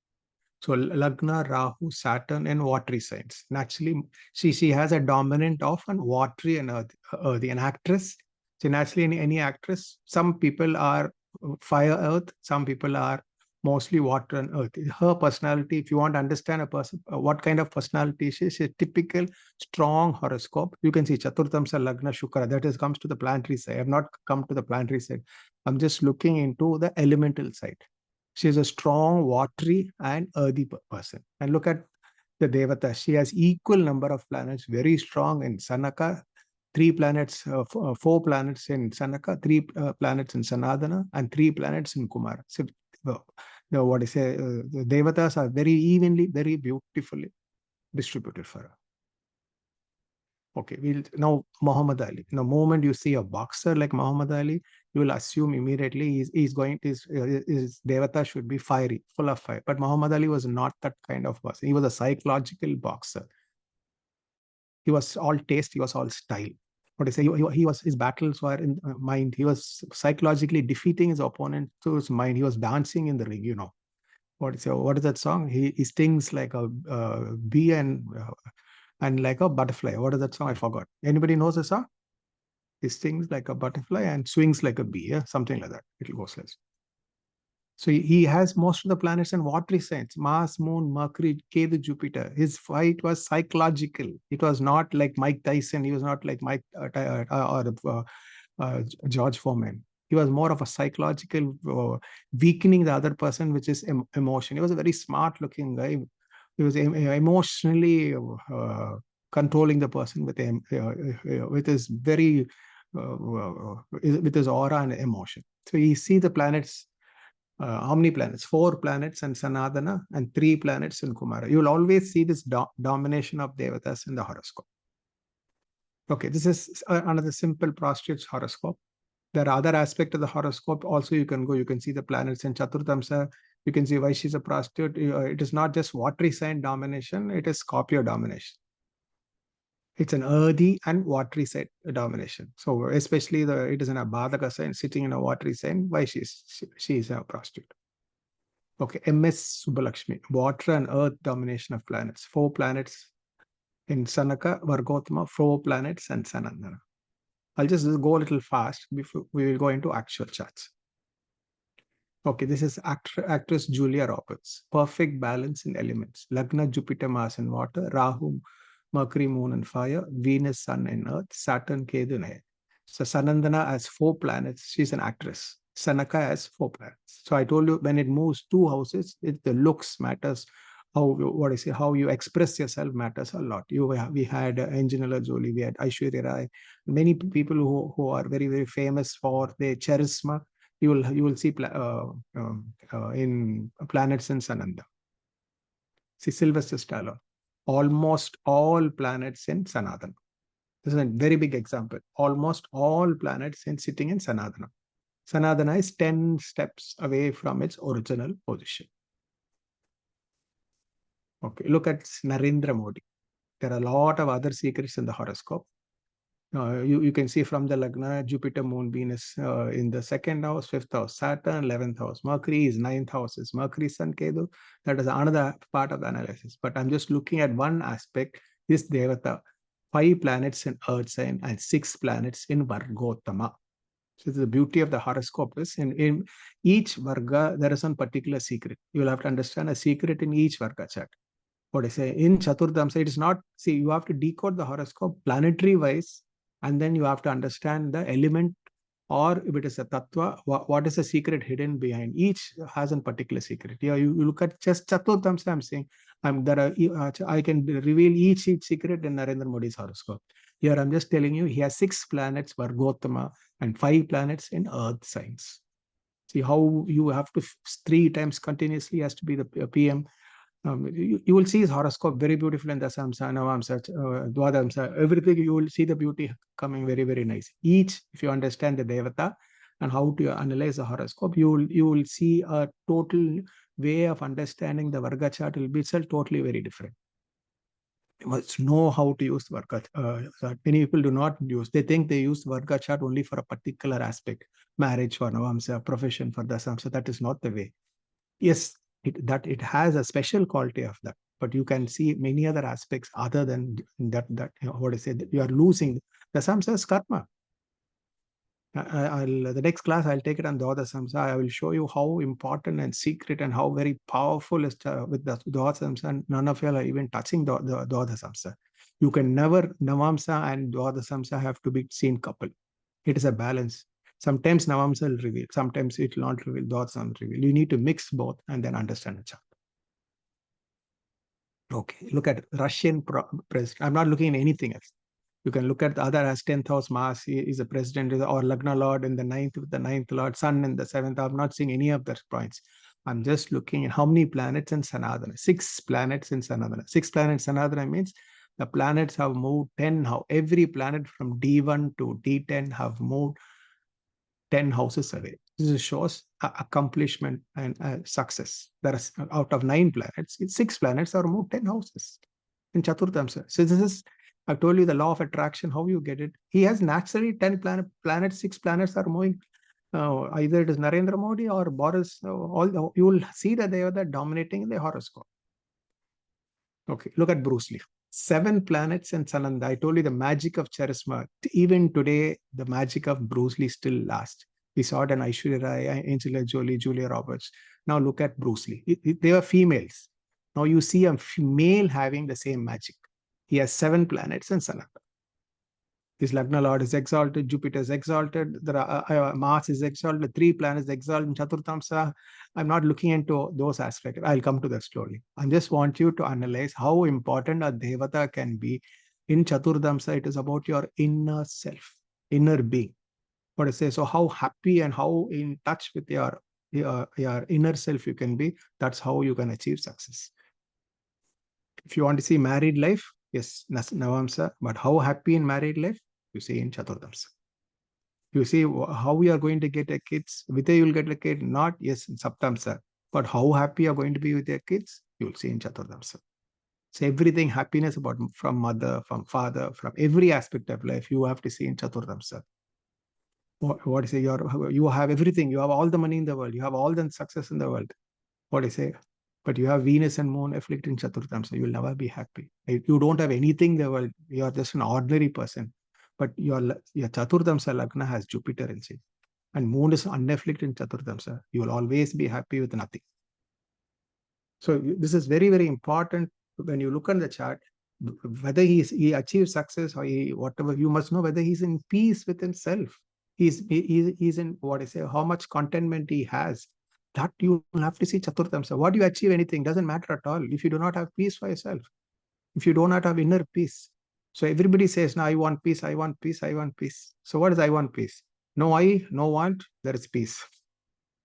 Speaker 3: So Lagna, Rahu, Saturn, and watery signs. Naturally, she has a dominant of an watery and earthy. An actress. So naturally, any actress, some people are fire, earth. Some people are mostly water and earth. Her personality, if you want to understand a person, what kind of personality she is, a typical strong horoscope. You can see Chaturthamsa, Lagna, Shukra. That comes to the planetary side. I have not come to the planetary side. I'm just looking into the elemental side. She is a strong, watery, and earthy person. And look at the Devatas. She has equal number of planets, very strong in Sanaka, 3 planets, 4 planets in Sanaka, 3 planets in Sanadana, and 3 planets in Kumara. So, the Devatas are very evenly, very beautifully distributed for her. Okay, now Muhammad Ali. The moment you see a boxer like Muhammad Ali, you will assume immediately his Devata should be fiery, full of fire. But Muhammad Ali was not that kind of person. He was a psychological boxer. He was all taste, he was all style. what I say, he was, his battles were in mind. He was psychologically defeating his opponent through his mind. He was dancing in the ring, you know. What is that song? He stings like a bee and like a butterfly. What is that song? I forgot. Anybody knows the song? He stings like a butterfly and swings like a bee. Yeah, something like that. It goes like. So he has most of the planets in watery signs: Mars, Moon, Mercury, Ketu, Jupiter. His fight was psychological. It was not like Mike Tyson. He was not like Mike George Foreman. He was more of a psychological weakening the other person, which is emotion. He was a very smart looking guy. He was emotionally controlling the person with his very with his aura and emotion. So you see the planets. How many planets? 4 planets in Sanadana and 3 planets in Kumara. You will always see this domination of Devatas in the horoscope. Okay, this is another simple prostitute's horoscope. There are other aspects of the horoscope also. You can go, you can see the planets in Chaturthamsa. You can see why she's a prostitute. It is not just watery sign domination, it is Scorpio domination. It's an earthy and watery sign domination. So especially it is in a Badaka sign sitting in a watery sign. Why she is a prostitute. Okay, MS Subbalakshmi, water and earth domination of planets. 4 planets in Sanaka, Vargottama, 4 planets and Sanandana. I'll just go a little fast before we will go into actual charts. Okay, this is actress Julia Roberts. Perfect balance in elements. Lagna, Jupiter, Mars and water. Rahu, Mercury, Moon and fire. Venus, Sun and earth. Saturn, Ketu and air. So Sanandana has 4 planets. She's an actress. Sanaka has 4 planets. So I told you when it moves 2 houses, the looks matters. How you express yourself matters a lot. We had Angelina Jolie, we had Aishwarya Rai, many people who are very, very famous for their charisma. You will see in planets in Sananda. See Sylvester Stallone. Almost all planets in Sanadana. This is a very big example. Almost all planets sitting in Sanadana. Sanadana is 10 steps away from its original position. Okay, look at Narendra Modi. There are a lot of other secrets in the horoscope. You can see from the Lagna, Jupiter, Moon, Venus in the 2nd house, 5th house, Saturn, 11th house. Mercury is 9th house, is Mercury, Sun, Ketu. That is another part of the analysis. But I'm just looking at one aspect, this Devata. 5 planets in Earth sign and 6 planets in Vargottama. So the beauty of the horoscope is in each Varga, there is one particular secret. You will have to understand a secret in each Varga chart. What I say in Chaturthamsa, it is not, see, you have to decode the horoscope planetary wise, and then you have to understand the element, or if it is a tattva, what is the secret hidden behind. Each has a particular secret. Yeah, you look at just Chaturthamsa, I'm saying, I can reveal each secret in Narendra Modi's horoscope. Here I'm just telling you, he has 6 planets, Vargottama, and 5 planets in earth signs. See how you have to 3 times continuously has to be the PM. You will see his horoscope very beautiful in Dasamsa, Navamsa, Dwadamsa, everything. You will see the beauty coming very, very nice. Each, if you understand the Devata and how to analyze the horoscope, you will see a total way of understanding the Varga chart will be itself totally very different. You must know how to use Varga chart. Many people do not use. They think they use Varga chart only for a particular aspect, marriage for Navamsa, profession for Dasamsa. That is not the way. Yes, it has a special quality of that, but you can see many other aspects other than that what I say, that you are losing. The Samsa is karma. The next class I'll take it on Dvada Samsa. I will show you how important and secret and how very powerful is with the Dvada Samsa, and none of you are even touching the Dvada Samsa. You can never, Navamsa and Dvada Samsa have to be seen coupled. It is a balance. Sometimes Navamsa will reveal, sometimes it will not reveal, Dvadasa will reveal. You need to mix both and then understand the chart. Okay, look at Russian president. I'm not looking at anything else. You can look at the other as 10th house, Mars is a president, or Lagna Lord in the 9th with the 9th Lord, Sun in the 7th. I'm not seeing any of those points. I'm just looking at how many planets in Sanadana. 6 planets in Sanadana. 6 planets in Sanadana means the planets have moved 10. How every planet from D1 to D10 have moved 10 houses away. This shows accomplishment and success. There are out of 9 planets, 6 planets are moved 10 houses in Chaturthamsa. So this is I've told you the law of attraction, how you get it. He has naturally 10 planets, 6 planets are moving. Either it is Narendra Modi or Boris. You will see that they are dominating the horoscope. Okay, look at Bruce Lee. 7 planets in Sananda. I told you the magic of charisma. Even today, the magic of Bruce Lee still lasts. We saw it in Aishwarya Rai, Angelina Jolie, Julia Roberts. Now look at Bruce Lee. They were females. Now you see a male having the same magic. He has 7 planets in Sananda. His Lagna Lord is exalted, Jupiter is exalted, Mars is exalted, 3 planets exalted in Chaturthamsa. I'm not looking into those aspects. I'll come to that slowly. I just want you to analyze how important a Devata can be. In Chaturthamsa, it is about your inner self, inner being. What I say, so how happy and how in touch with your inner self you can be, that's how you can achieve success. If you want to see married life, yes, Navamsa, but how happy in married life, you see in Chaturthamsa. You see how we are going to get a kids, whether you will get a kid, not, yes, in Saptamsa, but how happy you are going to be with your kids, you will see in Chaturthamsa. So everything, happiness about from mother, from father, from every aspect of life, you have to see in Chaturthamsa. What is it? You have everything. You have all the money in the world. You have all the success in the world. What I say? But you have Venus and Moon afflicting Chaturthamsa. You will never be happy. You don't have anything in the world. You are just an ordinary person. But your Chaturthamsa Lagna has Jupiter in it. And Moon is unafflicted in Chaturthamsa. You will always be happy with nothing. So this is very, very important. When you look at the chart, whether he achieves success or whatever, you must know whether he's in peace with himself. He's in, what I say, how much contentment he has. That you have to see Chaturthamsa. What you achieve, anything, doesn't matter at all if you do not have peace for yourself. If you do not have inner peace. So everybody says, no, I want peace, I want peace, I want peace. So what is I want peace? No I, no want, there is peace.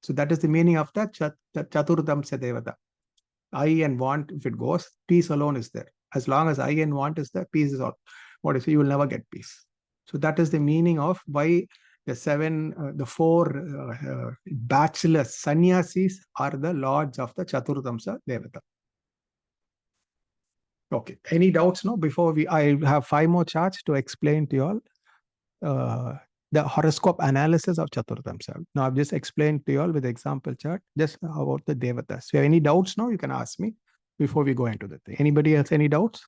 Speaker 3: So that is the meaning of that Chaturthamsa Devata. I and want, if it goes, peace alone is there. As long as I and want is there, peace is all. What if you will never get peace? So that is the meaning of why the 4 bachelor sannyasis are the lords of the Chaturthamsa Devata. Okay, any doubts now? Before I have 5 more charts to explain to you all. The horoscope analysis of Chaturthamsa. Now I've just explained to you all with the example chart just about the Devatas. So any doubts now, you can ask me before we go into the thing. Anybody else, any doubts?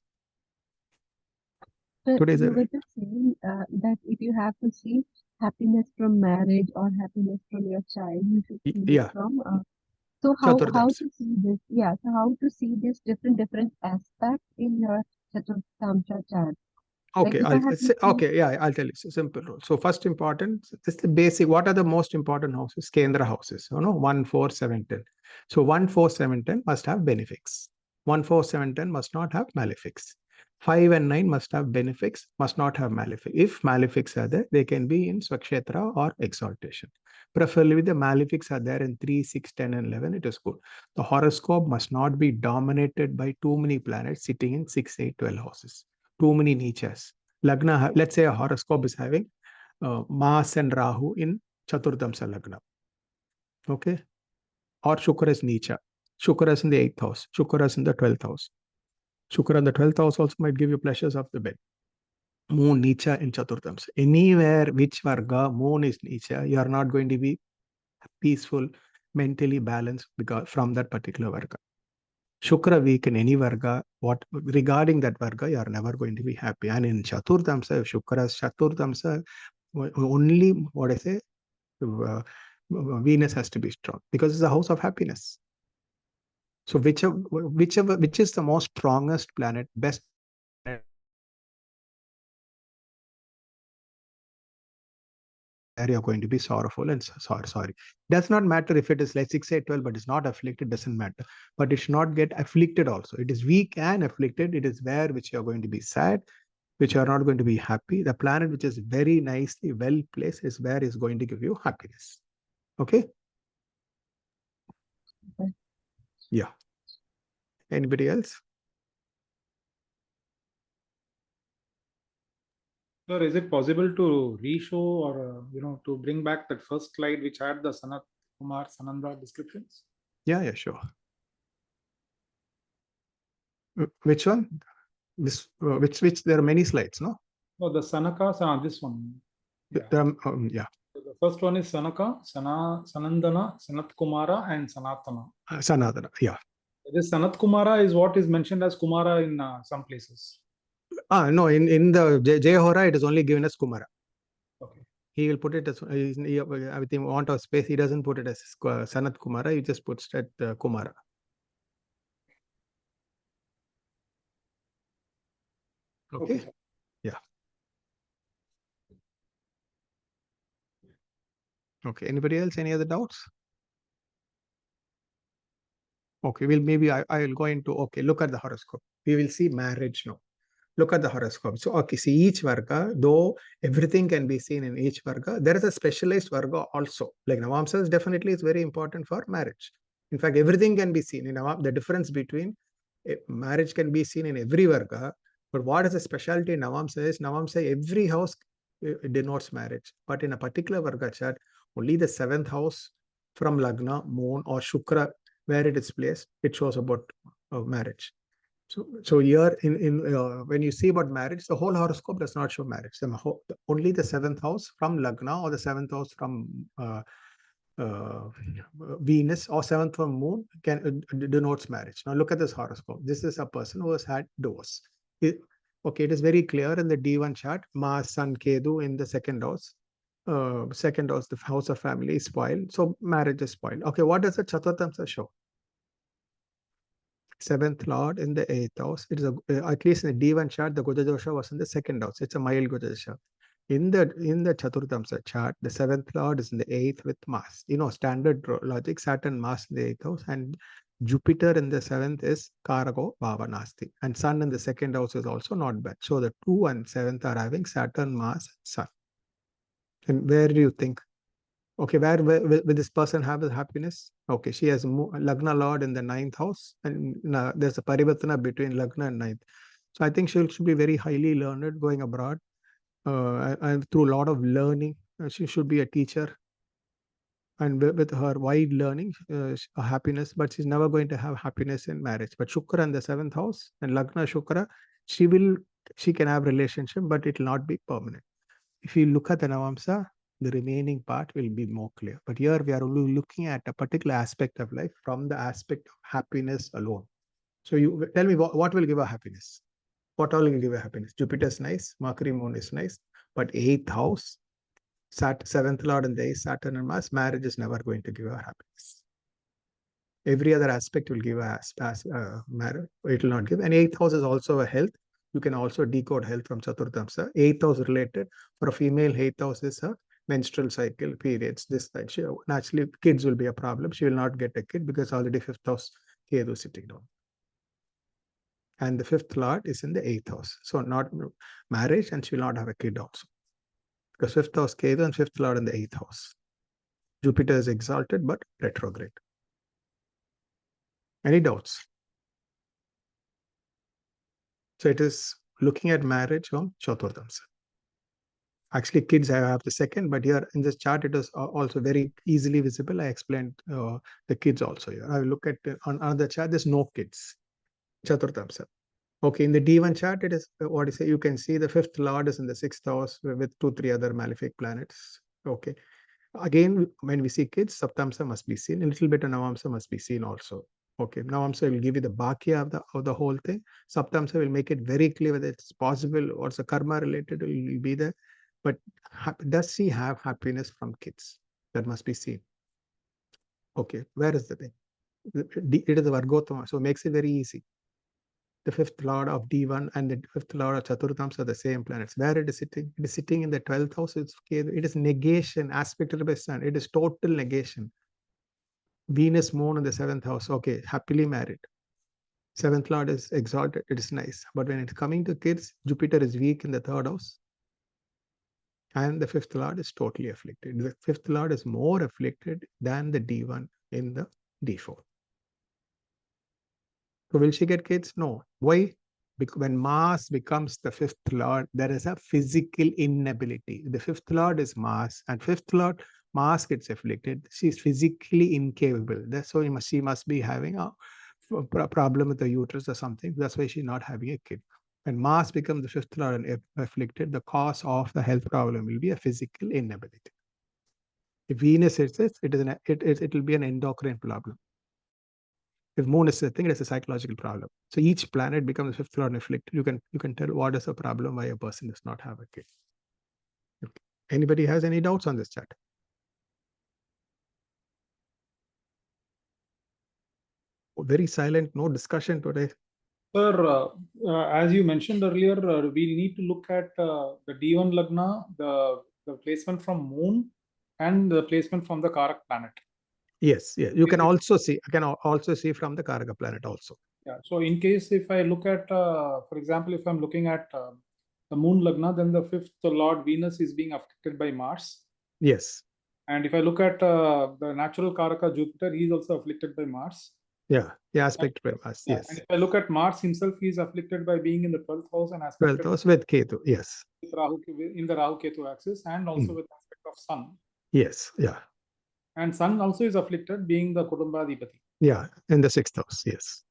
Speaker 6: So
Speaker 3: Today's
Speaker 6: you were just saying that if you have to see happiness from marriage or happiness from your child, you should see this from. So how to see this? Yeah. So how to see this different aspects in your Chaturthamsa chart?
Speaker 3: Okay,
Speaker 6: Like
Speaker 3: I'll tell you. It's a simple rule. So first important, this is the basic. What are the most important houses? Kendra houses. 1, 4, 7, 10. So 1, 4, 7, 10 must have benefics. 1, 4, 7, 10 must not have malefics. 5 and 9 must have benefics, must not have malefics. If malefics are there, they can be in Swakshetra or exaltation. Preferably the malefics are there in 3, 6, 10 and 11. It is good. The horoscope must not be dominated by too many planets sitting in 6, 8, 12 houses. Too many nichas. Lagna, let's say a horoscope is having Mars and Rahu in Chaturthamsa Lagna. Okay. Or Shukra is Nicha. Shukra is in the 8th house. Shukra is in the 12th house. Shukra in the 12th house also might give you pleasures of the bed. Moon Nicha in Chaturthamsa. Anywhere which Varga, Moon is Nicha, you are not going to be peaceful, mentally balanced because from that particular Varga. Shukra weak in any Varga, regarding that Varga, you are never going to be happy. And in Chaturthamsa, if Shukra is Chaturthamsa, only, what I say, Venus has to be strong because it's a house of happiness. So which is the most strongest planet, best planet, you're going to be sorrowful and sorry. Does not matter if it is like 6, 8, 12, but it's not afflicted, doesn't matter. But it should not get afflicted also. It is weak and afflicted. It is where which you're going to be sad, which are not going to be happy. The planet which is very nicely well placed is where is going to give you happiness. Okay? Yeah. Anybody else?
Speaker 2: Sir, is it possible to re-show or, to bring back that first slide which had the Sanat Kumar Sananda descriptions?
Speaker 3: Yeah, sure. Which one? This which there are many slides, no?
Speaker 2: No, the Sanaka, this one. Yeah.
Speaker 3: Yeah.
Speaker 2: So the first one is Sanaka, Sanandana, Sanat Kumara, and Sanatana.
Speaker 3: Sanatana, yeah.
Speaker 2: This Sanat Kumara is what is mentioned as Kumara in some places.
Speaker 3: No, in the Jayahora, it is only given as Kumara.
Speaker 2: Okay.
Speaker 3: He will put it as, I think, want of space, he doesn't put it as Sanat Kumara, he just puts it Kumara. Okay. Yeah. Okay. Anybody else? Any other doubts? Okay. Well, maybe I will go into, okay, look at the horoscope. We will see marriage now. Look at the horoscope. So, okay, see each Varga, though everything can be seen in each Varga, there is a specialized Varga also. Like Navamsa definitely is very important for marriage. In fact, everything can be seen in Navamsa. The difference between marriage can be seen in every Varga. But what is the specialty in Navamsa is Navamsa, every house denotes marriage. But in a particular Varga chart, only the 7th house from Lagna, Moon, or Shukra, where it is placed, it shows about marriage. So here when you see about marriage, the whole horoscope does not show marriage. Only the 7th house from Lagna or the 7th house from Venus or 7th from Moon denotes marriage. Now look at this horoscope. This is a person who has had divorce. Okay, it is very clear in the D1 chart. Mars, Sun, Ketu in the 2nd house. 2nd house, the house of family is spoiled. So marriage is spoiled. Okay, what does the Chaturthamsa show? 7th Lord in the 8th house. It is at least in the D1 chart, the Goja Dosha was in the 2nd house. It's a mild Goja Dosha. In the Chaturthamsa chart, the 7th Lord is in the 8th with Mars. Standard logic, Saturn, Mars in the 8th house, and Jupiter in the 7th is Karago Bhavanasti. And Sun in the 2nd house is also not bad. So the 2 and 7th are having Saturn, Mars, and Sun. And where do you think? Okay, where will this person have happiness? Okay, she has Lagna Lord in the 9th house, and there's a parivartana between Lagna and 9th. So I think she should be very highly learned going abroad, and through a lot of learning. She should be a teacher, and with her wide learning, a happiness, but she's never going to have happiness in marriage. But Shukra in the 7th house and Lagna Shukra, she can have relationship, but it will not be permanent. If you look at the Navamsa, the remaining part will be more clear. But here we are only looking at a particular aspect of life from the aspect of happiness alone. So you tell me what will give a happiness? What all will give a happiness? Jupiter is nice, Mercury, Moon is nice, but 8th house, 7th Lord and the 8th, Saturn and Mars, marriage is never going to give her happiness. Every other aspect will give a marriage, it will not give. And 8th house is also a health. You can also decode health from Chaturthamsa. 8th house related for a female, 8th house is a menstrual cycle, periods, this thing. Naturally, kids will be a problem. She will not get a kid because already 5th house Ketu sitting down. And the 5th Lord is in the 8th house. So not marriage, and she will not have a kid also. Because 5th house Ketu and 5th Lord in the 8th house. Jupiter is exalted but retrograde. Any doubts? So it is looking at marriage on Chaturthamsa. Actually, kids I have the 2nd, but here in this chart, it is also very easily visible. I explained the kids also here. I will look at on another chart, there's no kids. Chaturthamsa. Okay, in the D1 chart, it is what you say. You can see the 5th Lord is in the 6th house with 2-3 other malefic planets. Okay. Again, when we see kids, Saptamsa must be seen. A little bit of Navamsa must be seen also. Okay, Navamsa will give you the Bhakya of the whole thing. Saptamsa will make it very clear whether it's possible or it's a karma related will be there. But does she have happiness from kids? That must be seen. Okay, where is the thing? It is the Vargottama, so it makes it very easy. The 5th Lord of D1 and the 5th Lord of Chaturthamsa are the same planets. Where it is sitting? It is sitting in the 12th house. It is negation, aspected by Sun. It is total negation. Venus, Moon in the 7th house. Okay, happily married. 7th Lord is exalted. It is nice. But when it's coming to kids, Jupiter is weak in the 3rd house. And the 5th Lord is totally afflicted. The 5th Lord is more afflicted than the D1 in the D4. So will she get kids? No. Why? Because when Mars becomes the 5th Lord, there is a physical inability. The 5th Lord is Mars, and 5th Lord, Mars gets afflicted. She is physically incapable. That's why she must be having a problem with the uterus or something. That's why she's not having a kid. When Mars becomes the fifth lord and afflicted, the cause of the health problem will be a physical inability. If Venus is it, it will be an endocrine problem. If Moon is the thing, it is a psychological problem. So each planet becomes the fifth lord and afflicted. You can tell what is the problem why a person does not have a kid. Okay. Anybody has any doubts on this chart? Oh, very silent, no discussion today.
Speaker 2: Sir, as you mentioned earlier, we need to look at the D1 Lagna, the placement from Moon, and the placement from the Karak planet.
Speaker 3: Yes, yes. You can also see. I can also see from the Karaka planet also.
Speaker 2: Yeah. So in case if I look at, for example, if I'm looking at the Moon Lagna, then the fifth Lord Venus is being affected by Mars.
Speaker 3: Yes.
Speaker 2: And if I look at the natural Karaka Jupiter, he is also afflicted by Mars.
Speaker 3: Yeah, aspect by Mars. Yes.
Speaker 2: And if I look at Mars himself, he is afflicted by being in the 12th house and aspect
Speaker 3: 12th house with Ketu. Yes.
Speaker 2: With Rahu, in the Rahu Ketu axis, and also with aspect of Sun.
Speaker 3: Yes. Yeah.
Speaker 2: And Sun also is afflicted, being the Kudumbadipati.
Speaker 3: Yeah, in the 6th house. Yes.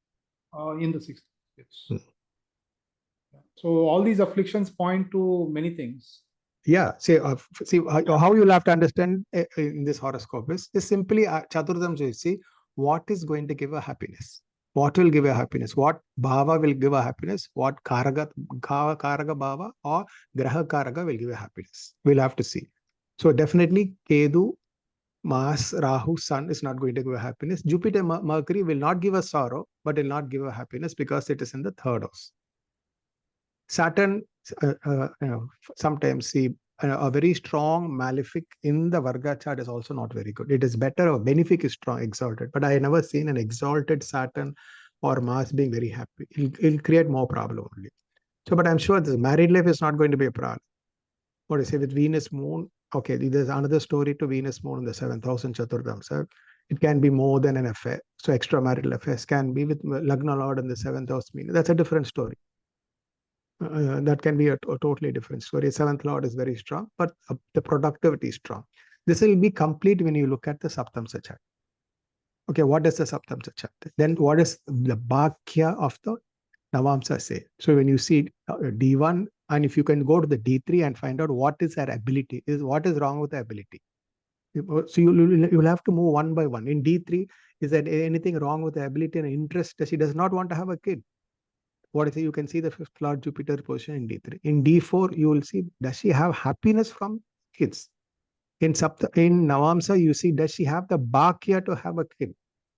Speaker 2: In the 6th. Yes. So all these afflictions point to many things.
Speaker 3: Yeah. See how you'll have to understand in this horoscope is simply Chaturthamsa. You see what is going to give a happiness. What will give a happiness? What bhava will give a happiness? What karaga bhava or graha karaga will give a happiness? We'll have to see. So definitely Ketu, Mars, Rahu, Sun is not going to give a happiness. Jupiter, Mercury will not give a sorrow, but will not give a happiness because it is in the 3rd house. Saturn, sometimes see a very strong malefic in the Varga chart is also not very good. It is better or benefic is strong, exalted, but I never seen an exalted Saturn or Mars being very happy. It'll create more problem only. So, but I'm sure this married life is not going to be a problem. What I say with Venus, Moon, okay, there's another story to Venus, Moon in the 7th house in Chaturthamsa. It can be more than an affair. So extramarital affairs can be with Lagna Lord in the 7th house. That's a different story. That can be a totally different story. 7th Lord is very strong, but the productivity is strong. This will be complete when you look at the Saptamsa chart. Okay, what does the Saptamsa chart? Then what is the Bhakya of the Navamsa say? So when you see D1, and if you can go to the D3 and find out what is her ability, what is wrong with the ability. So you'll have to move one by one. In D3, is there anything wrong with the ability and interest? She does not want to have a kid. What is it? You can see the 5th Lord Jupiter position in D3. In D4, you will see, does she have happiness from kids? In Navamsa, you see, does she have the Bhakya to have a kid?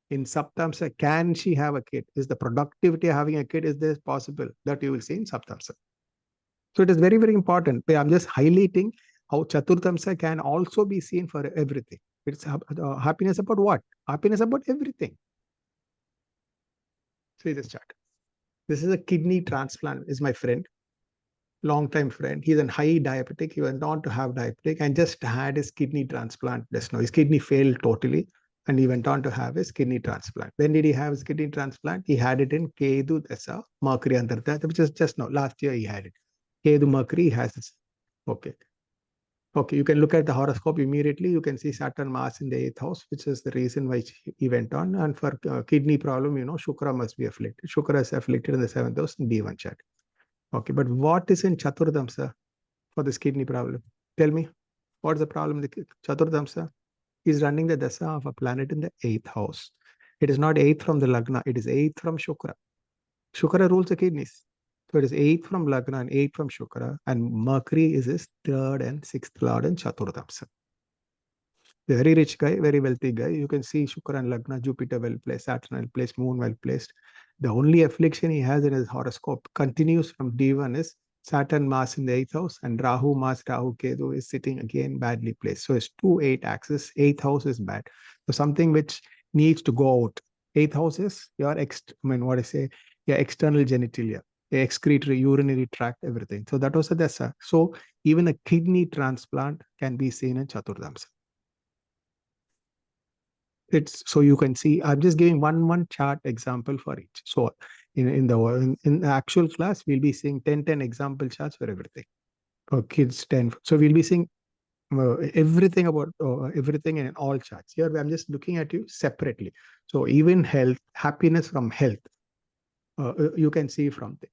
Speaker 3: In Saptamsa, can she have a kid? Is the productivity of having a kid, is this possible? That you will see in Saptamsa. So it is very, very important. I'm just highlighting how Chaturthamsa can also be seen for everything. It's happiness about what? Happiness about everything. See this chart. This is a kidney transplant. Is my friend, long-time friend. He's a high diabetic. He went on to have diabetic and just had his kidney transplant just now. His kidney failed totally, and he went on to have his kidney transplant. When did he have his kidney transplant? He had it in Ketu Dasa, Mercury Antartha, which is just now. Last year he had it. Ketu Mercury has this. Okay. Okay, you can look at the horoscope immediately. You can see Saturn, Mars in the 8th house, which is the reason why he went on. And for kidney problem, Shukra must be afflicted. Shukra is afflicted in the 7th house in D1 chart. Okay, but what is in Chaturthamsa for this kidney problem? Tell me, what is the problem? The Chaturthamsa is running the dasa of a planet in the 8th house. It is not 8th from the Lagna. It is 8th from Shukra. Shukra rules the kidneys. So it is 8th from Lagna and 8th from Shukra, and Mercury is his 3rd and 6th Lord in Chaturthamsa. Very rich guy, very wealthy guy. You can see Shukra and Lagna, Jupiter well placed, Saturn well placed, Moon well placed. The only affliction he has in his horoscope continues from D1 is Saturn, Mars in the 8th house, and Rahu, Mars, Rahu, Ketu is sitting again badly placed. So it's 2-8 axis. 8th house is bad. So something which needs to go out. 8th house is your your external genitalia, your excretory, urinary tract, everything. So that was a dasa. So even a kidney transplant can be seen in Chaturthamsa. So you can see, I'm just giving one chart example for each. So in the actual class, we'll be seeing 10 example charts for everything. For kids, 10. So we'll be seeing everything about everything in all charts. Here I'm just looking at you separately. So even health, happiness from health, you can see from there.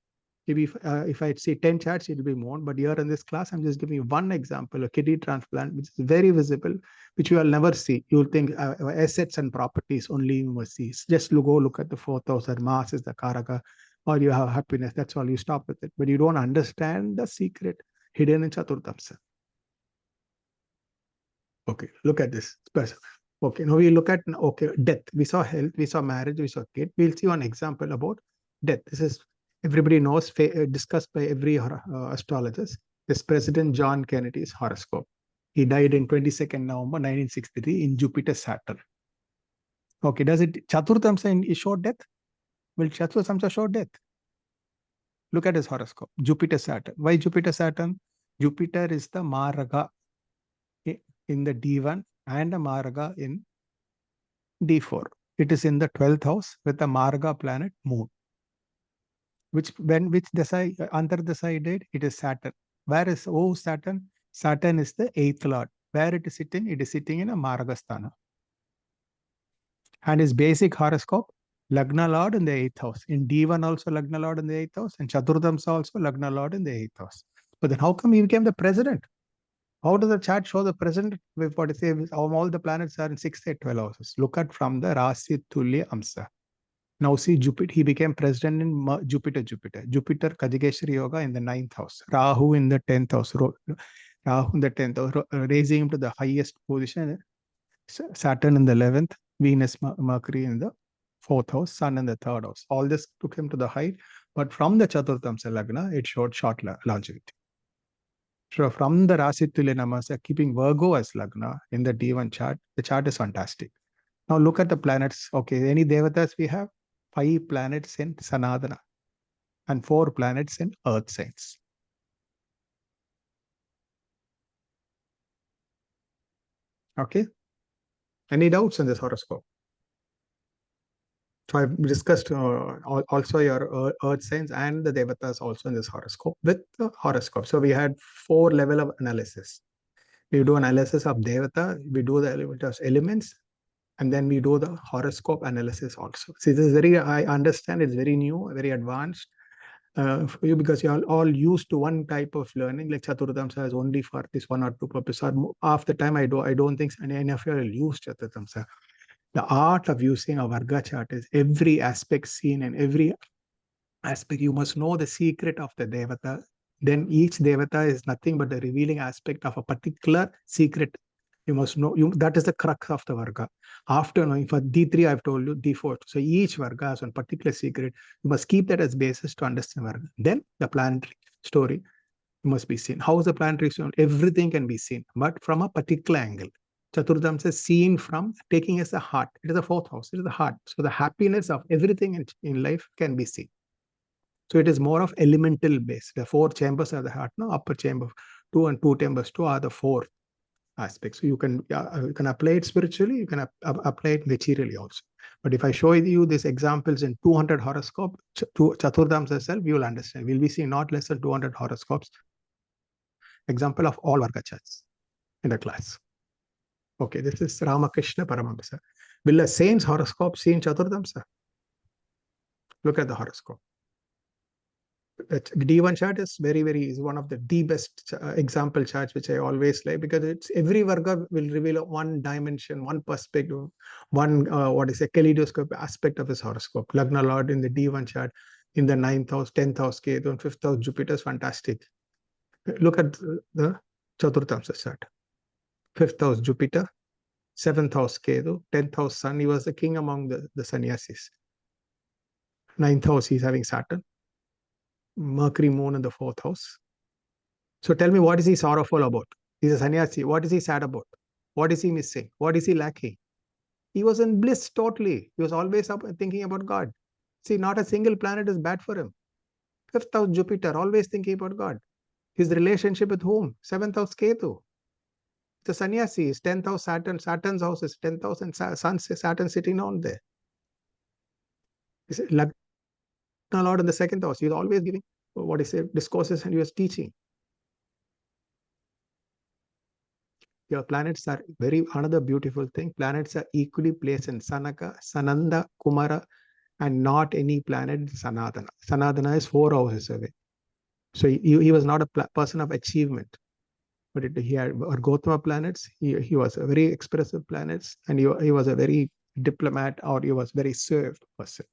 Speaker 3: Maybe if I see 10 charts, it will be more. But here in this class, I'm just giving you one example, a kidney transplant, which is very visible, which you will never see. You'll think assets and properties only you must see. Just go look at the 4,000 Mars is the Karaka, or you have happiness. That's all. You stop with it. But you don't understand the secret hidden in Chaturthamsa. Okay, look at this. Okay, now we look at death. We saw health, we saw marriage, we saw kid. We'll see one example about death. This is everybody knows, discussed by every astrologist. This President John Kennedy's horoscope. He died in 22nd November 1963 in Jupiter Saturn. Okay, does it Chaturthamsa show death? Will Chaturthamsa show death? Look at his horoscope. Jupiter Saturn. Why Jupiter Saturn? Jupiter is the Maraga in the D1 and a Maraga in D4. It is in the 12th house with the Marga planet Moon. Which Dasai, Antar Dasai did? It is Saturn. Where is Saturn? Saturn is the 8th lord. Where it is sitting? It is sitting in a Margasthana. And his basic horoscope, Lagna Lord in the 8th house. In D1 also Lagna Lord in the 8th house. And Chaturthamsa also Lagna Lord in the 8th house. But then how come he became the president? How does the chart show the president? What is it? All the planets are in 6th and 12 houses. Look at from the Rasi Tulya Amsa. Now see Jupiter, he became president in Jupiter, Kajageshwari Yoga in the 9th house. Rahu in the 10th house. Rahu in the 10th house, raising him to the highest position. Saturn in the 11th, Venus, Mercury in the 4th house, Sun in the 3rd house. All this took him to the height, but from the Chaturthamsa Lagna, it showed short longevity. So from the Rasi Tulya Namasa, keeping Virgo as Lagna in the D1 chart, the chart is fantastic. Now look at the planets. Okay, any Devatas we have? 5 planets in Sanadana and 4 planets in Earth signs. Okay. Any doubts in this horoscope? So I've discussed also your Earth signs and the Devatas also in this horoscope with the horoscope. So we had 4 level of analysis. We do analysis of Devata, we do the elements, and then we do the horoscope analysis also. See, this is I understand it's very new, very advanced for you because you're all used to one type of learning, like Chaturthamsa is only for this 1 or 2 purposes. Or half the time I don't think any of you will use Chaturthamsa. The art of using a Varga chart is every aspect seen, and every aspect you must know the secret of the Devata. Then each Devata is nothing but the revealing aspect of a particular secret. You must know, that is the crux of the Varga. After knowing for D3, I've told you, D4. So each Varga has one particular secret. You must keep that as basis to understand Varga. Then the planetary story must be seen. How is the planetary story? Everything can be seen, but from a particular angle. Chaturthamsa is seen from taking as a heart. It is the 4th house. It is the heart. So the happiness of everything in life can be seen. So it is more of elemental base. The 4 chambers are the heart. No, upper chamber 2 and 2 chambers 2 are the 4 aspects. So you can apply it spiritually. You can apply it materially also. But if I show you these examples in 200 horoscope, Chaturthamsa itself, you will understand. We'll be seeing not less than 200 horoscopes. Example of all Varga charts in the class. Okay, this is Ramakrishna Paramahamsa. Will a saint's horoscope see in Chaturthamsa? Look at the horoscope. The D1 chart is is one of the best example charts, which I always like, because it's every Varga will reveal one dimension, one perspective, one kaleidoscope aspect of his horoscope. Lagna Lord in the D1 chart, in the 9th house, 10th house Ketu, and 5th house Jupiter is fantastic. Look at the Chaturthamsa chart. 5th house Jupiter, 7th house Ketu, 10th house Sun. He was the king among the sannyasis. 9th house, he's having Saturn. Mercury, Moon in the 4th house. So tell me, what is he sorrowful about? He's a sannyasi. What is he sad about? What is he missing? What is he lacking? He was in bliss totally. He was always up thinking about God. See, not a single planet is bad for him. 5th house Jupiter, always thinking about God. His relationship with whom? 7th house Ketu. The sannyasi is 10th house Saturn. Saturn's house is 10th house, and Saturn sitting on there. Lagna Lord in the 2nd house. He was always giving discourses, and he was teaching. Your planets are another beautiful thing. Planets are equally placed in Sanaka, Sananda, Kumara, and not any planet Sanatana. Sanatana is 4 houses away. So he was not a person of achievement, but he had or Gautama planets. He was a very expressive planets, and he was a very diplomat, or he was very served person.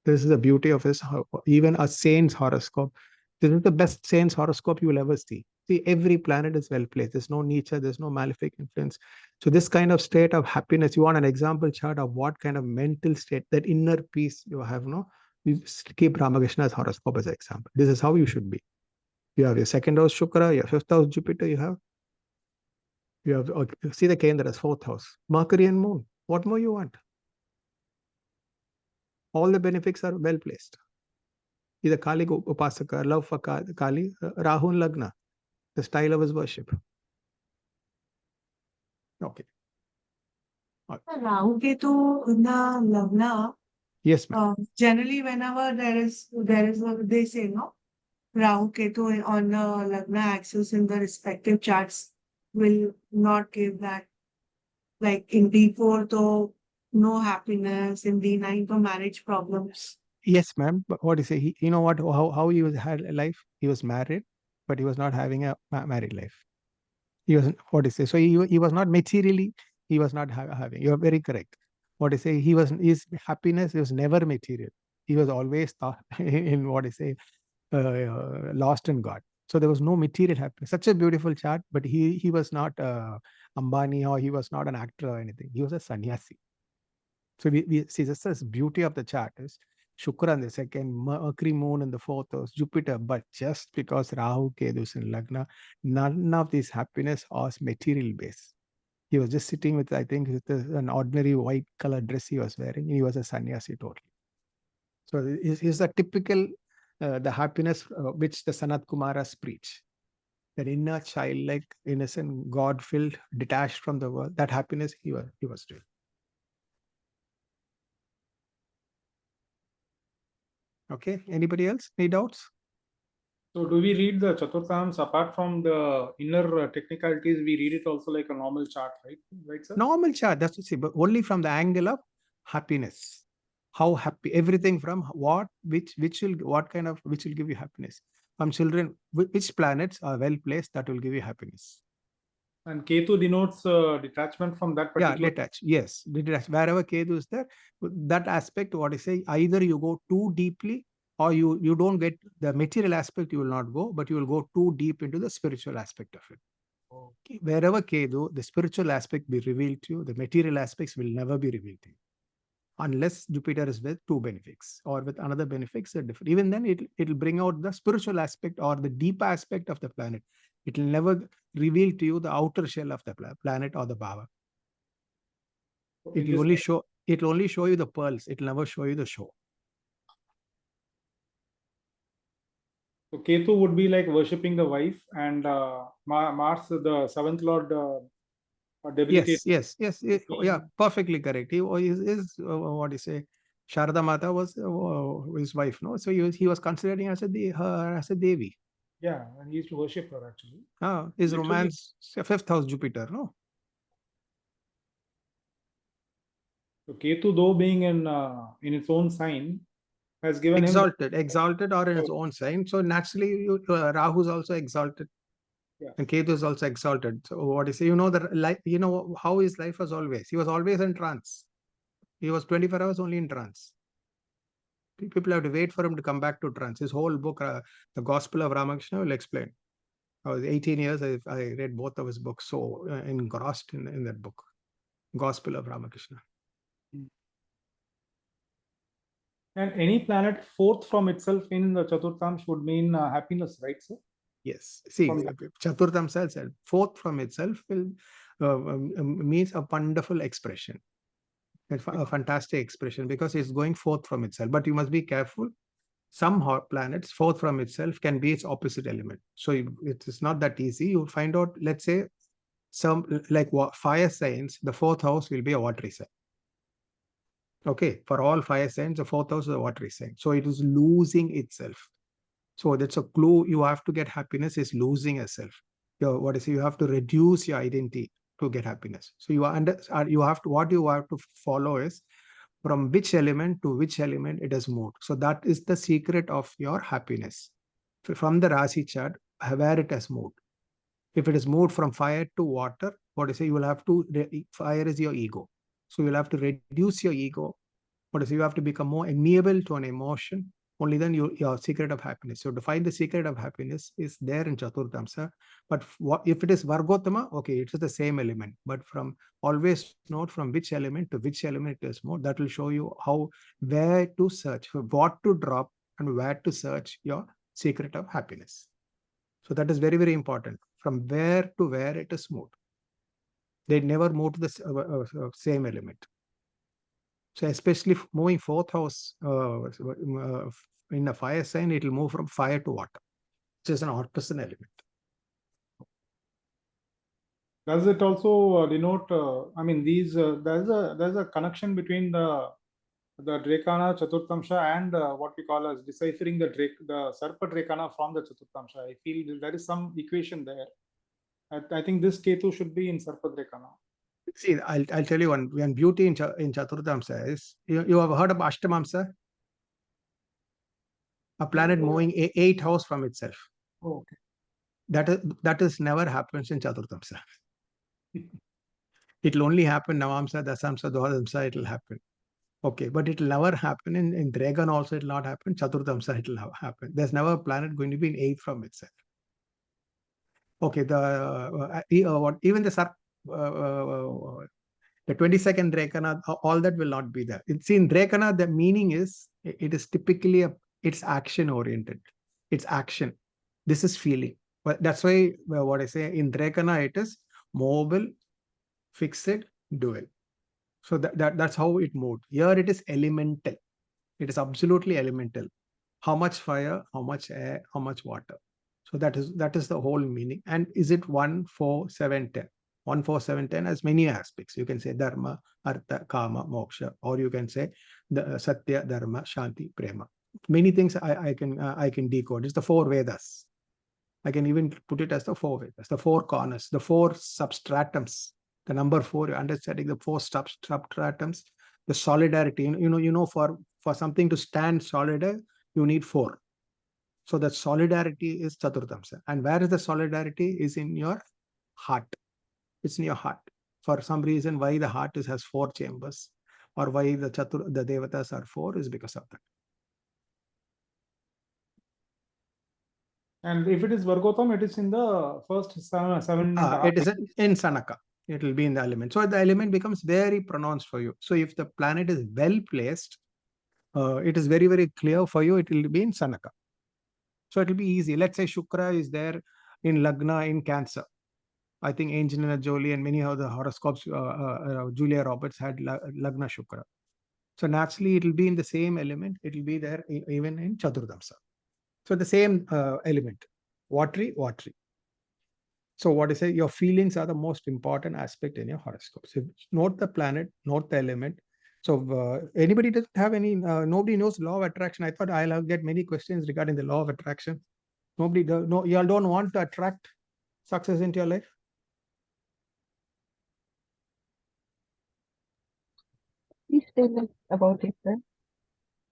Speaker 3: This is the beauty of his, even a saint's horoscope. This is the best saint's horoscope you will ever see. See, every planet is well placed. There's no nature, there's no malefic influence. So this kind of state of happiness, you want an example chart of what kind of mental state, that inner peace you have, no? You keep Ramakrishna's horoscope as an example. This is how you should be. You have your second house Shukra, your fifth house Jupiter, you have see the Kendras, fourth house, Mercury and Moon. What more you want? All the benefits are well placed. Either Kali Upasaka, love for Kali, Rahu and Lagna, the style of his worship. Okay.
Speaker 1: Rahu Ketu in the Lagna.
Speaker 3: Yes, ma'am.
Speaker 1: Generally, whenever they say no, Rahu Ketu on the Lagna axis in the respective charts will not give that. Like in D4, though, no happiness. In D9, for marriage problems.
Speaker 3: Yes, ma'am. But what do you say? You know what? How he had a life? He was married, but he was not having a married life. He was, what do you say? So he was not materially. He was not having. You are very correct. What do you say? His happiness was never material. He was always thought in what do you say, lost in God. So there was no material happiness. Such a beautiful chart, but he was not Ambani, or he was not an actor or anything. He was a sannyasi. So we see this beauty of the chart is Shukra in the second, Mercury, Moon in the fourth house, Jupiter. But just because Rahu, Ketu is in Lagna, none of this happiness was material based. He was just sitting with, I think, with an ordinary white color dress he was wearing. He was a sannyasi totally. So is a typical the happiness which the Sanat Kumaras preach. That inner childlike, innocent, God-filled, detached from the world. That happiness he was doing. Okay. Anybody else? Any doubts?
Speaker 2: So do we read the Chaturthamsa apart from the inner technicalities? We read it also like a normal chart, right? Right, sir?
Speaker 3: Normal chart, that's to say, but only from the angle of happiness. How happy, everything from what will give you happiness. From children, which planets are well placed that will give you happiness.
Speaker 2: And Ketu denotes detachment from that particular.
Speaker 3: Yeah, detach. Yes, detach. Wherever Ketu is there, that aspect, what I say, either you go too deeply, or you don't get the material aspect, you will not go, but you will go too deep into the spiritual aspect of it. Okay. Wherever Ketu, the spiritual aspect be revealed to you, the material aspects will never be revealed to you. Unless Jupiter is with two benefics, or with another benefics, they're different. Even then, it'll bring out the spiritual aspect or the deeper aspect of the planet. It will never reveal to you the outer shell of the planet or the bhava. It will only show you the pearls. It will never show you the show.
Speaker 2: So Ketu would be like worshipping the wife, and Mars, the seventh lord,
Speaker 3: Yes. Yeah, perfectly correct. He is what do you say? Sharada Mata was his wife, no? So he was considering her as a Devi.
Speaker 2: Yeah, and he used to worship her actually.
Speaker 3: His romance, fifth house Jupiter, no?
Speaker 2: So Ketu, though being in its own sign, has given
Speaker 3: exalted or in its own sign. So naturally, Rahu is also exalted. Yeah. And Ketu is also exalted. So what you say, that how his life was always. He was always in trance. He was 24 hours only in trance. People have to wait for him to come back to trance. His whole book, The Gospel of Ramakrishna, will explain. I was 18 years, I read both of his books, so engrossed in that book, Gospel of Ramakrishna.
Speaker 2: And any planet fourth from itself in the Chaturthamsa would mean happiness, right, sir?
Speaker 3: Yes. See, Chaturthamsa itself, fourth from itself will means a wonderful expression. A fantastic expression, because it's going forth from itself. But you must be careful. Some planets, fourth from itself, can be its opposite element. So it is not that easy. You find out, let's say, some like fire signs, the fourth house will be a watery sign. Okay, for all fire signs, the fourth house is a watery sign. So it is losing itself. So that's a clue. You have to get happiness is losing yourself. You have to reduce your identity to get happiness. So what you have to follow is from which element to which element it has moved. So that is the secret of your happiness. From the Rasi chart, where it has moved. If it is moved from fire to water, what I say, you will have to, fire is your ego. So you'll have to reduce your ego. What I say, you have to become more amiable to an emotion. Only then your secret of happiness. So to find the secret of happiness is there in Chaturthamsa. But if it is Vargottama, okay, it's the same element. But from always note from which element to which element it is more. That will show you where to search, what to drop and where to search your secret of happiness. So that is very, very important. From where to where it is moved. They never move to the same element. So especially moving fourth house in a fire sign, it will move from fire to water, which is an opposite element.
Speaker 2: Does it also denote? I mean, there's a connection between the Drekana Chaturthamsa and what we call as deciphering the Sarpa Drekana from the Chaturthamsa. I feel there is some equation there. I think this Ketu should be in Sarpa Drekana.
Speaker 3: See, I'll tell you one beauty in Chaturthamsa is, you have heard of Ashtamamsa? A planet moving 8 house from itself.
Speaker 2: Oh, okay.
Speaker 3: That is never happens in Chaturthamsa. It will only happen Navamsa, Dasamsa, Dwadamsa, it will happen. Okay, but it will never happen in Dragon also, it will not happen. Chaturthamsa, it will happen. There's never a planet going to be in 8 from itself. Okay, even the 22nd Drekana, all that will not be there. See, in Drekana, the meaning is, it is typically it's action oriented. It's action. This is feeling. But that's why what I say in Drekana, it is mobile, fixed, dual. So that's how it moved. Here it is elemental. It is absolutely elemental. How much fire, how much air, how much water. So that is the whole meaning. And is it 1, 4, 7, 10? 1, 4, 7, 10 has many aspects. You can say Dharma, Artha, Kama, Moksha, or you can say the Satya, Dharma, Shanti, Prema. Many things I can decode. It's the 4 Vedas. I can even put it as the 4 Vedas, the 4 corners, the 4 substratums. The number 4, understanding the 4 substratums, the solidarity. You know, for something to stand solid, you need 4. So that solidarity is Chaturthamsa. And where is the solidarity? Is in your heart. It's in your heart. For some reason, why the heart has 4 chambers, or why the Devatas are 4 is because of that.
Speaker 2: And if it is Vargotam, it is in the first 7.
Speaker 3: It is in Sanaka. It will be in the element. So the element becomes very pronounced for you. So if the planet is well placed, it is very, very clear for you. It will be in Sanaka. So it will be easy. Let's say Shukra is there in Lagna in Cancer. I think Angelina Jolie and many other horoscopes, Julia Roberts had Lagna Shukra. So naturally, it will be in the same element. It will be there even in Chaturthamsa. So the same element, watery. So what I say, your feelings are the most important aspect in your horoscope. So note the planet, note the element. So anybody doesn't have any, nobody knows law of attraction. I thought I'll get many questions regarding the law of attraction. Nobody does. No, you all don't want to attract success into your life.
Speaker 6: Please tell us about it, sir.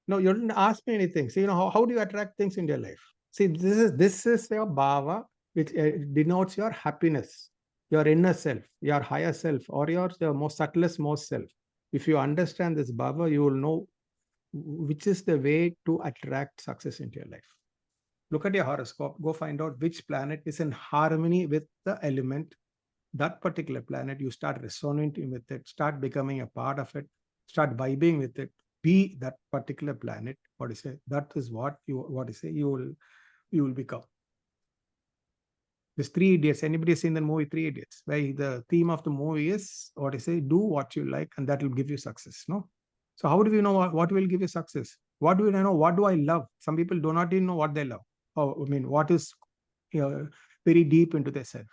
Speaker 3: No, you didn't ask me anything. So, how do you attract things in your life? See, this is your bhava, which denotes your happiness, your inner self, your higher self, or your most subtlest, most self. If you understand this bhava, you will know which is the way to attract success into your life. Look at your horoscope. Go find out which planet is in harmony with the element. That particular planet, you start resonating with it, start becoming a part of it, start vibing with it. Be that particular planet. What is it? That is what you will become. This 3 Idiots. Anybody seen the movie 3 Idiots? Where the theme of the movie is what I say, do what you like, and that will give you success. No. So how do we know what will give you success? What do we know? What do I love? Some people do not even know what they love. Oh, I mean, what is very deep into their self.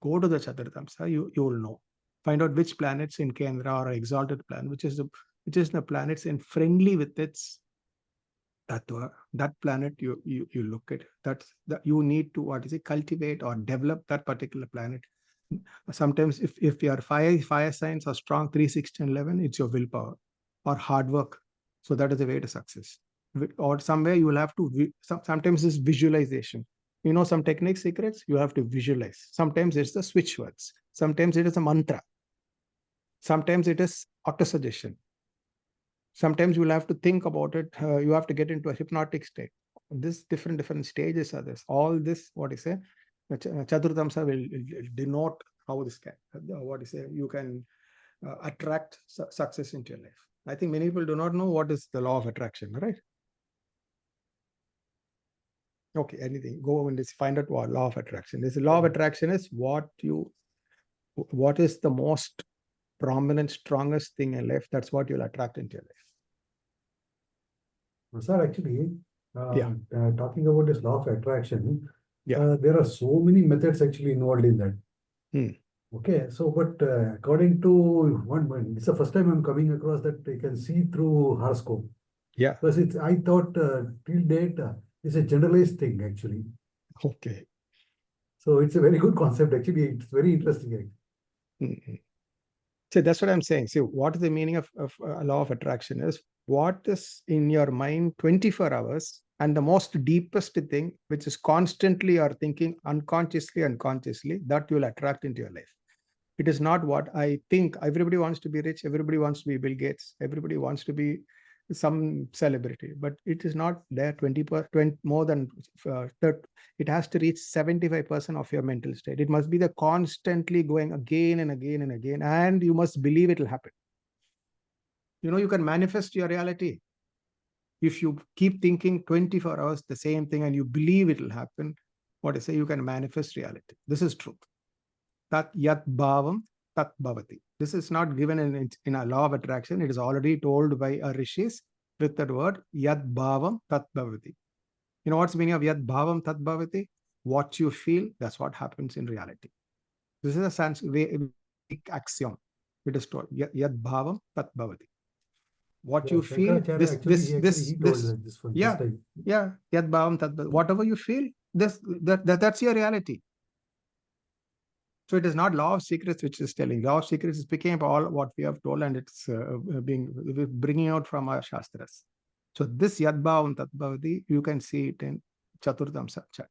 Speaker 3: Go to the Chaturthamsa, you will know. Find out which planets in Kendra or exalted planet, which is the planets in friendly with its tattva. That planet you look at. That you need to cultivate or develop that particular planet. Sometimes if your fire signs are strong, 3, 6, 10, 11, it's your willpower. or hard work. So that is the way to success. Or somewhere you will have to, sometimes it's visualization. You know some technique secrets, you have to visualize. Sometimes it's the switch words. Sometimes it is a mantra. Sometimes it is auto-suggestion. Sometimes you will have to think about it. You have to get into a hypnotic state. This different stages are this. All this, what is it? Chaturthamsa will denote how this can, what is it? You can attract success into your life. I think many people do not know what is the law of attraction, right? Okay, anything. Go and just find out what law of attraction is. The law of attraction is what is the most prominent, strongest thing in life. That's what you'll attract into your life.
Speaker 7: Sir, actually,
Speaker 3: Yeah.
Speaker 7: Talking about this law of attraction,
Speaker 3: Yeah.
Speaker 7: there are so many methods actually involved in that. Okay, so but according to it's the first time I'm coming across that you can see through horoscope.
Speaker 3: Yeah.
Speaker 7: Because I thought till date it's a generalized thing actually.
Speaker 3: Okay.
Speaker 7: So it's a very good concept actually. It's very interesting.
Speaker 3: So that's what I'm saying. See, what is the meaning of law of attraction is what is in your mind 24 hours, and the most deepest thing, which is constantly you're thinking unconsciously and consciously, that you will attract into your life. It is not what I think. Everybody wants to be rich. Everybody wants to be Bill Gates. Everybody wants to be some celebrity, but it is not there 20%, more than 30. It has to reach 75% of your mental state. It must be the constantly going again and again and again, and you must believe it will happen. You know, you can manifest your reality. If you keep thinking 24 hours the same thing and you believe it will happen, what I say, you can manifest reality. This is truth. Tat yat bhavam tat bhavati. This is not given in a law of attraction. It is already told by a rishis with that word yat bhavam tat bhavati. You know what's the meaning of yat bhavam tat bhavati? What you feel, that's what happens in reality. This is a Sanskrit axiom. It is told yat bhavam tat bhavati. What you feel, this, yeah, yat bhavam tat bhavati. Whatever you feel, that's your reality. So it is not law of secrets which is telling. Law of secrets is picking up all what we have told, and it's bringing out from our shastras. So this yadbhavam tatbhavati, you can see it in Chaturthamsa chart.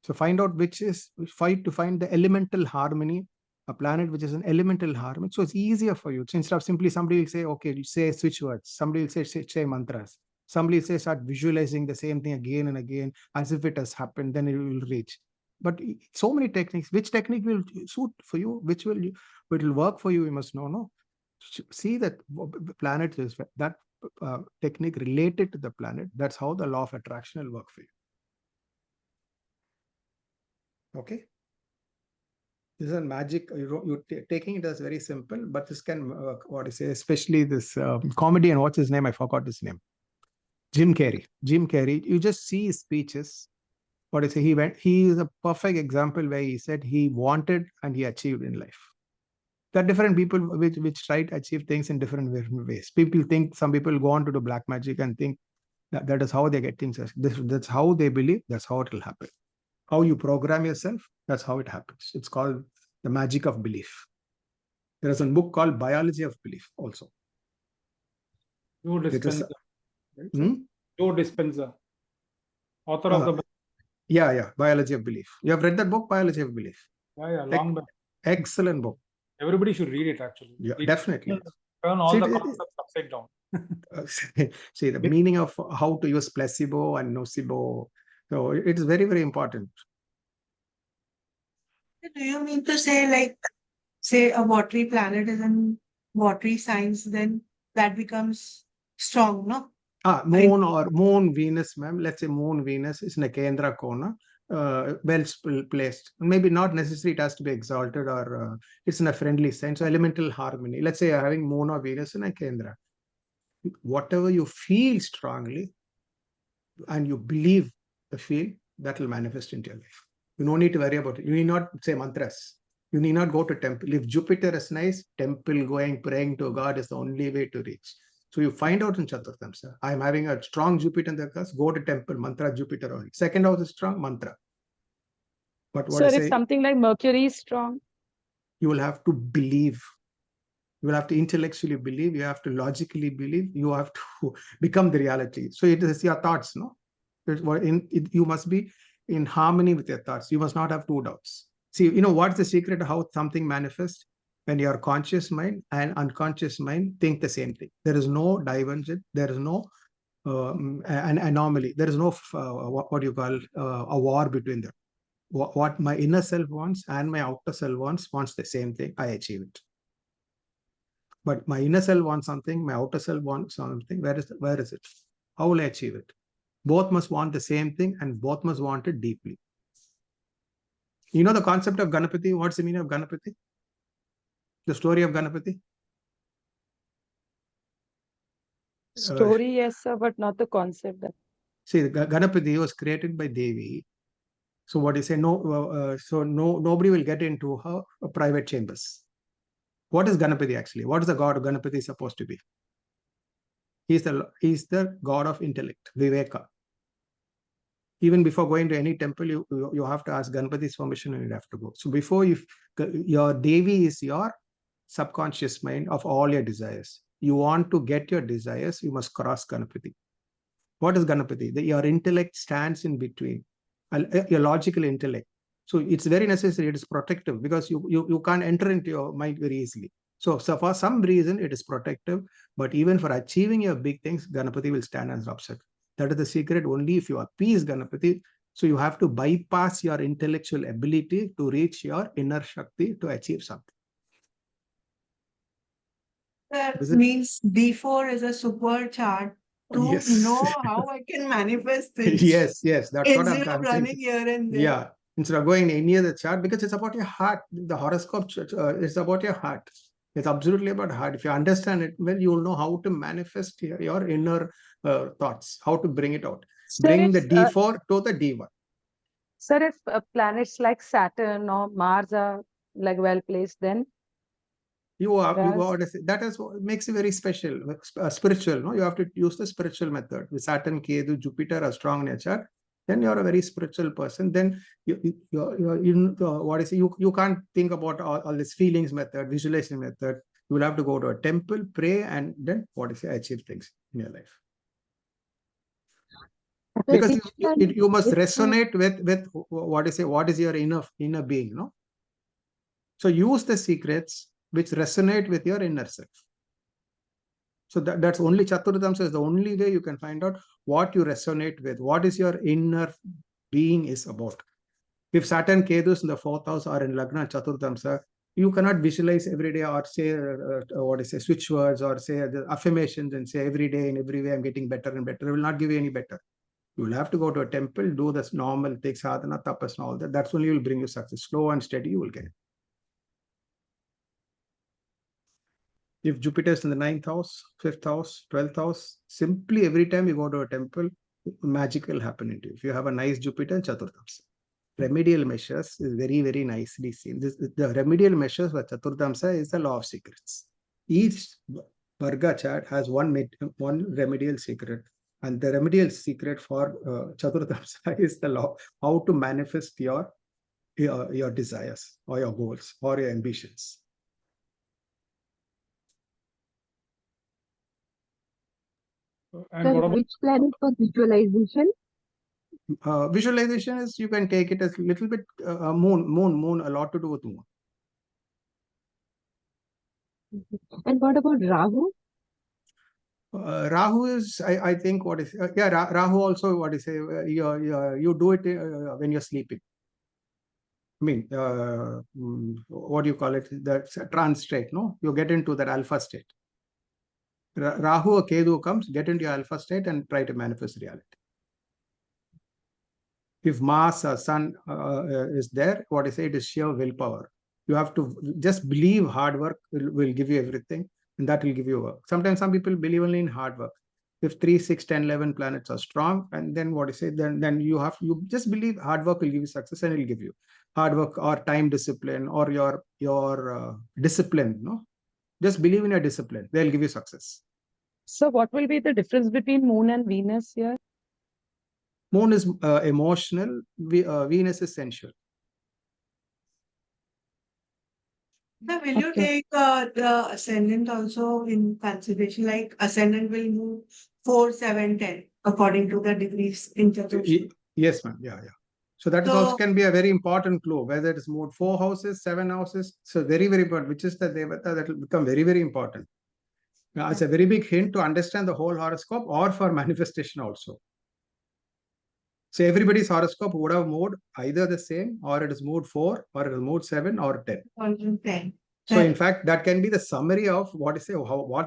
Speaker 3: So find out which is, fight to find the elemental harmony, a planet which is an elemental harmony. So it's easier for you. So instead of simply somebody will say, okay, you say switch words. Somebody will say mantras. Somebody will say start visualizing the same thing again and again as if it has happened, then it will reach. But so many techniques. Which technique will suit for you? Which will work for you? You must know. No, see that planet is that technique related to the planet. That's how the law of attraction will work for you. Okay. This is a magic. You're taking it as very simple, but this can what I say, especially this comedian. What's his name? I forgot his name. Jim Carrey. Jim Carrey. You just see his speeches. What I say, he is a perfect example where he said he wanted and he achieved in life. There are different people which try to achieve things in different ways. People think, some people go on to do black magic and think that is how they get things. That's how they believe, that's how it will happen. How you program yourself, that's how it happens. It's called the magic of belief. There is a book called Biology of Belief also.
Speaker 2: Joe Dispenza. Joe Dispenza, author of the book.
Speaker 3: Yeah, Biology of Belief. You have read that book, Biology of Belief?
Speaker 2: Yeah, long back.
Speaker 3: Excellent book.
Speaker 2: Everybody should read it, actually.
Speaker 3: Yeah, definitely.
Speaker 2: Turn all the concepts upside down.
Speaker 3: See, the meaning of how to use placebo and nocebo. So it is very, very important.
Speaker 1: Do you mean to say, like, say a watery planet is in watery signs, then that becomes strong, no?
Speaker 3: Moon or Moon Venus, ma'am. Let's say Moon Venus is in a Kendra Kona, well placed. Maybe not necessarily it has to be exalted, or it's in a friendly sense. So elemental harmony. Let's say you're having Moon or Venus in a Kendra. Whatever you feel strongly and you believe the feel, that will manifest into your life. You don't need to worry about it. You need not say mantras. You need not go to temple. If Jupiter is nice, temple going, praying to God is the only way to reach. So you find out in Chaturthamsa, I'm having a strong Jupiter in the class, go to temple, mantra Jupiter only. Second house is strong, mantra. But what
Speaker 4: Sir, if something like Mercury is strong,
Speaker 3: you will have to believe. You will have to intellectually believe, you have to logically believe, you have to become the reality. So it is your thoughts, no? You must be in harmony with your thoughts. You must not have two doubts. See, what's the secret of how something manifests? When your conscious mind and unconscious mind think the same thing. There is no divergence. There is no an anomaly. There is no what you call a war between them. What my inner self wants and my outer self wants the same thing. I achieve it. But my inner self wants something, my outer self wants something. Where is it? How will I achieve it? Both must want the same thing and both must want it deeply. You know the concept of Ganapati? What's the meaning of Ganapati? The story of Ganapati?
Speaker 8: Story, yes, sir, but not the concept.
Speaker 3: See, Ganapati was created by Devi. So what you say? Nobody will get into her private chambers. What is Ganapati actually? What is the god of Ganapati supposed to be? He's the god of intellect, Viveka. Even before going to any temple, you have to ask Ganapati's permission and you have to go. So before your Devi is your subconscious mind of all your desires. You want to get your desires, you must cross Ganapati. What is Ganapati? Your intellect stands in between, your logical intellect. So it's very necessary, it is protective because you can't enter into your mind very easily. So for some reason, it is protective, but even for achieving your big things, Ganapati will stand as an obstacle. That is the secret. Only if you appease Ganapati, so you have to bypass your intellectual ability to reach your inner Shakti to achieve something.
Speaker 1: That means D4 is a super chart to know how I can manifest things.
Speaker 3: Yes, that's what
Speaker 1: instead of running here and there.
Speaker 3: Yeah, instead of going any other chart, because it's about your heart. The horoscope is about your heart. It's absolutely about heart. If you understand it well, you will know how to manifest your inner thoughts, how to bring it out.
Speaker 8: Sir,
Speaker 3: Bring the D4 to the D1.
Speaker 8: Sir, if planets like Saturn or Mars are like well placed, then
Speaker 3: that is what makes it very special, spiritual. No, you have to use the spiritual method. With Saturn, Ketu, Jupiter are strong in your chart, then you're a very spiritual person. Then you can't think about all this feelings method, visualization method. You will have to go to a temple, pray, and then achieve things in your life. Because you must resonate with what is your inner being, no? So use the secrets which resonate with your inner self. So that's only Chaturthamsa is the only way you can find out what you resonate with, what is your inner being is about. If Saturn, Ketus in the 4th house or in Lagna Chaturthamsa, you cannot visualize every day or say switch words or say the affirmations and say every day in every way I'm getting better and better. It will not give you any better. You will have to go to a temple, do this normal things, sadhana, tapas and all that. That's only will bring you success. Slow and steady you will get it. If Jupiter is in the 9th house, 5th house, 12th house, simply every time you go to a temple, magic will happen into you. If you have a nice Jupiter, Chaturthamsa. Remedial measures is very, very nicely seen. The remedial measures for Chaturthamsa is the law of secrets. Each Varga chart has one remedial secret. And the remedial secret for Chaturthamsa is the law, how to manifest your desires or your goals or your ambitions.
Speaker 6: And which planet for visualization?
Speaker 3: Visualization is, you can take it as a little bit moon, a lot to do with moon.
Speaker 6: And what about Rahu?
Speaker 3: Rahu is, I think, Rahu also, you do it when you're sleeping. I mean, what do you call it? That's a trance state, no? You get into that alpha state. Rahu or Ketu comes, get into your alpha state and try to manifest reality. If Mars or Sun is there, it is sheer willpower. You have to just believe hard work will give you everything, and that will give you work. Sometimes some people believe only in hard work. If 3, 6, 10, 11 planets are strong, and then then you just believe hard work will give you success and it will give you hard work or time discipline or your discipline. No, just believe in your discipline. They'll give you success.
Speaker 8: So what will be the difference between Moon and Venus here?
Speaker 3: Moon is emotional, Venus is sensual.
Speaker 1: Now, will you take the ascendant also in consideration? Like ascendant will move 4, 7, 10 according to the degrees in Chaturthamsa.
Speaker 3: Yes, ma'am. Yeah. So that is also can be a very important clue, whether it is moved 4 houses, 7 houses. So very, very important, which is the Devata, that will become very, very important. Now, it's a very big hint to understand the whole horoscope or for manifestation also. So everybody's horoscope would have moved either the same, or it is moved 4, or it is moved 7 or 10.
Speaker 1: 10.
Speaker 3: So in fact, that can be the summary of what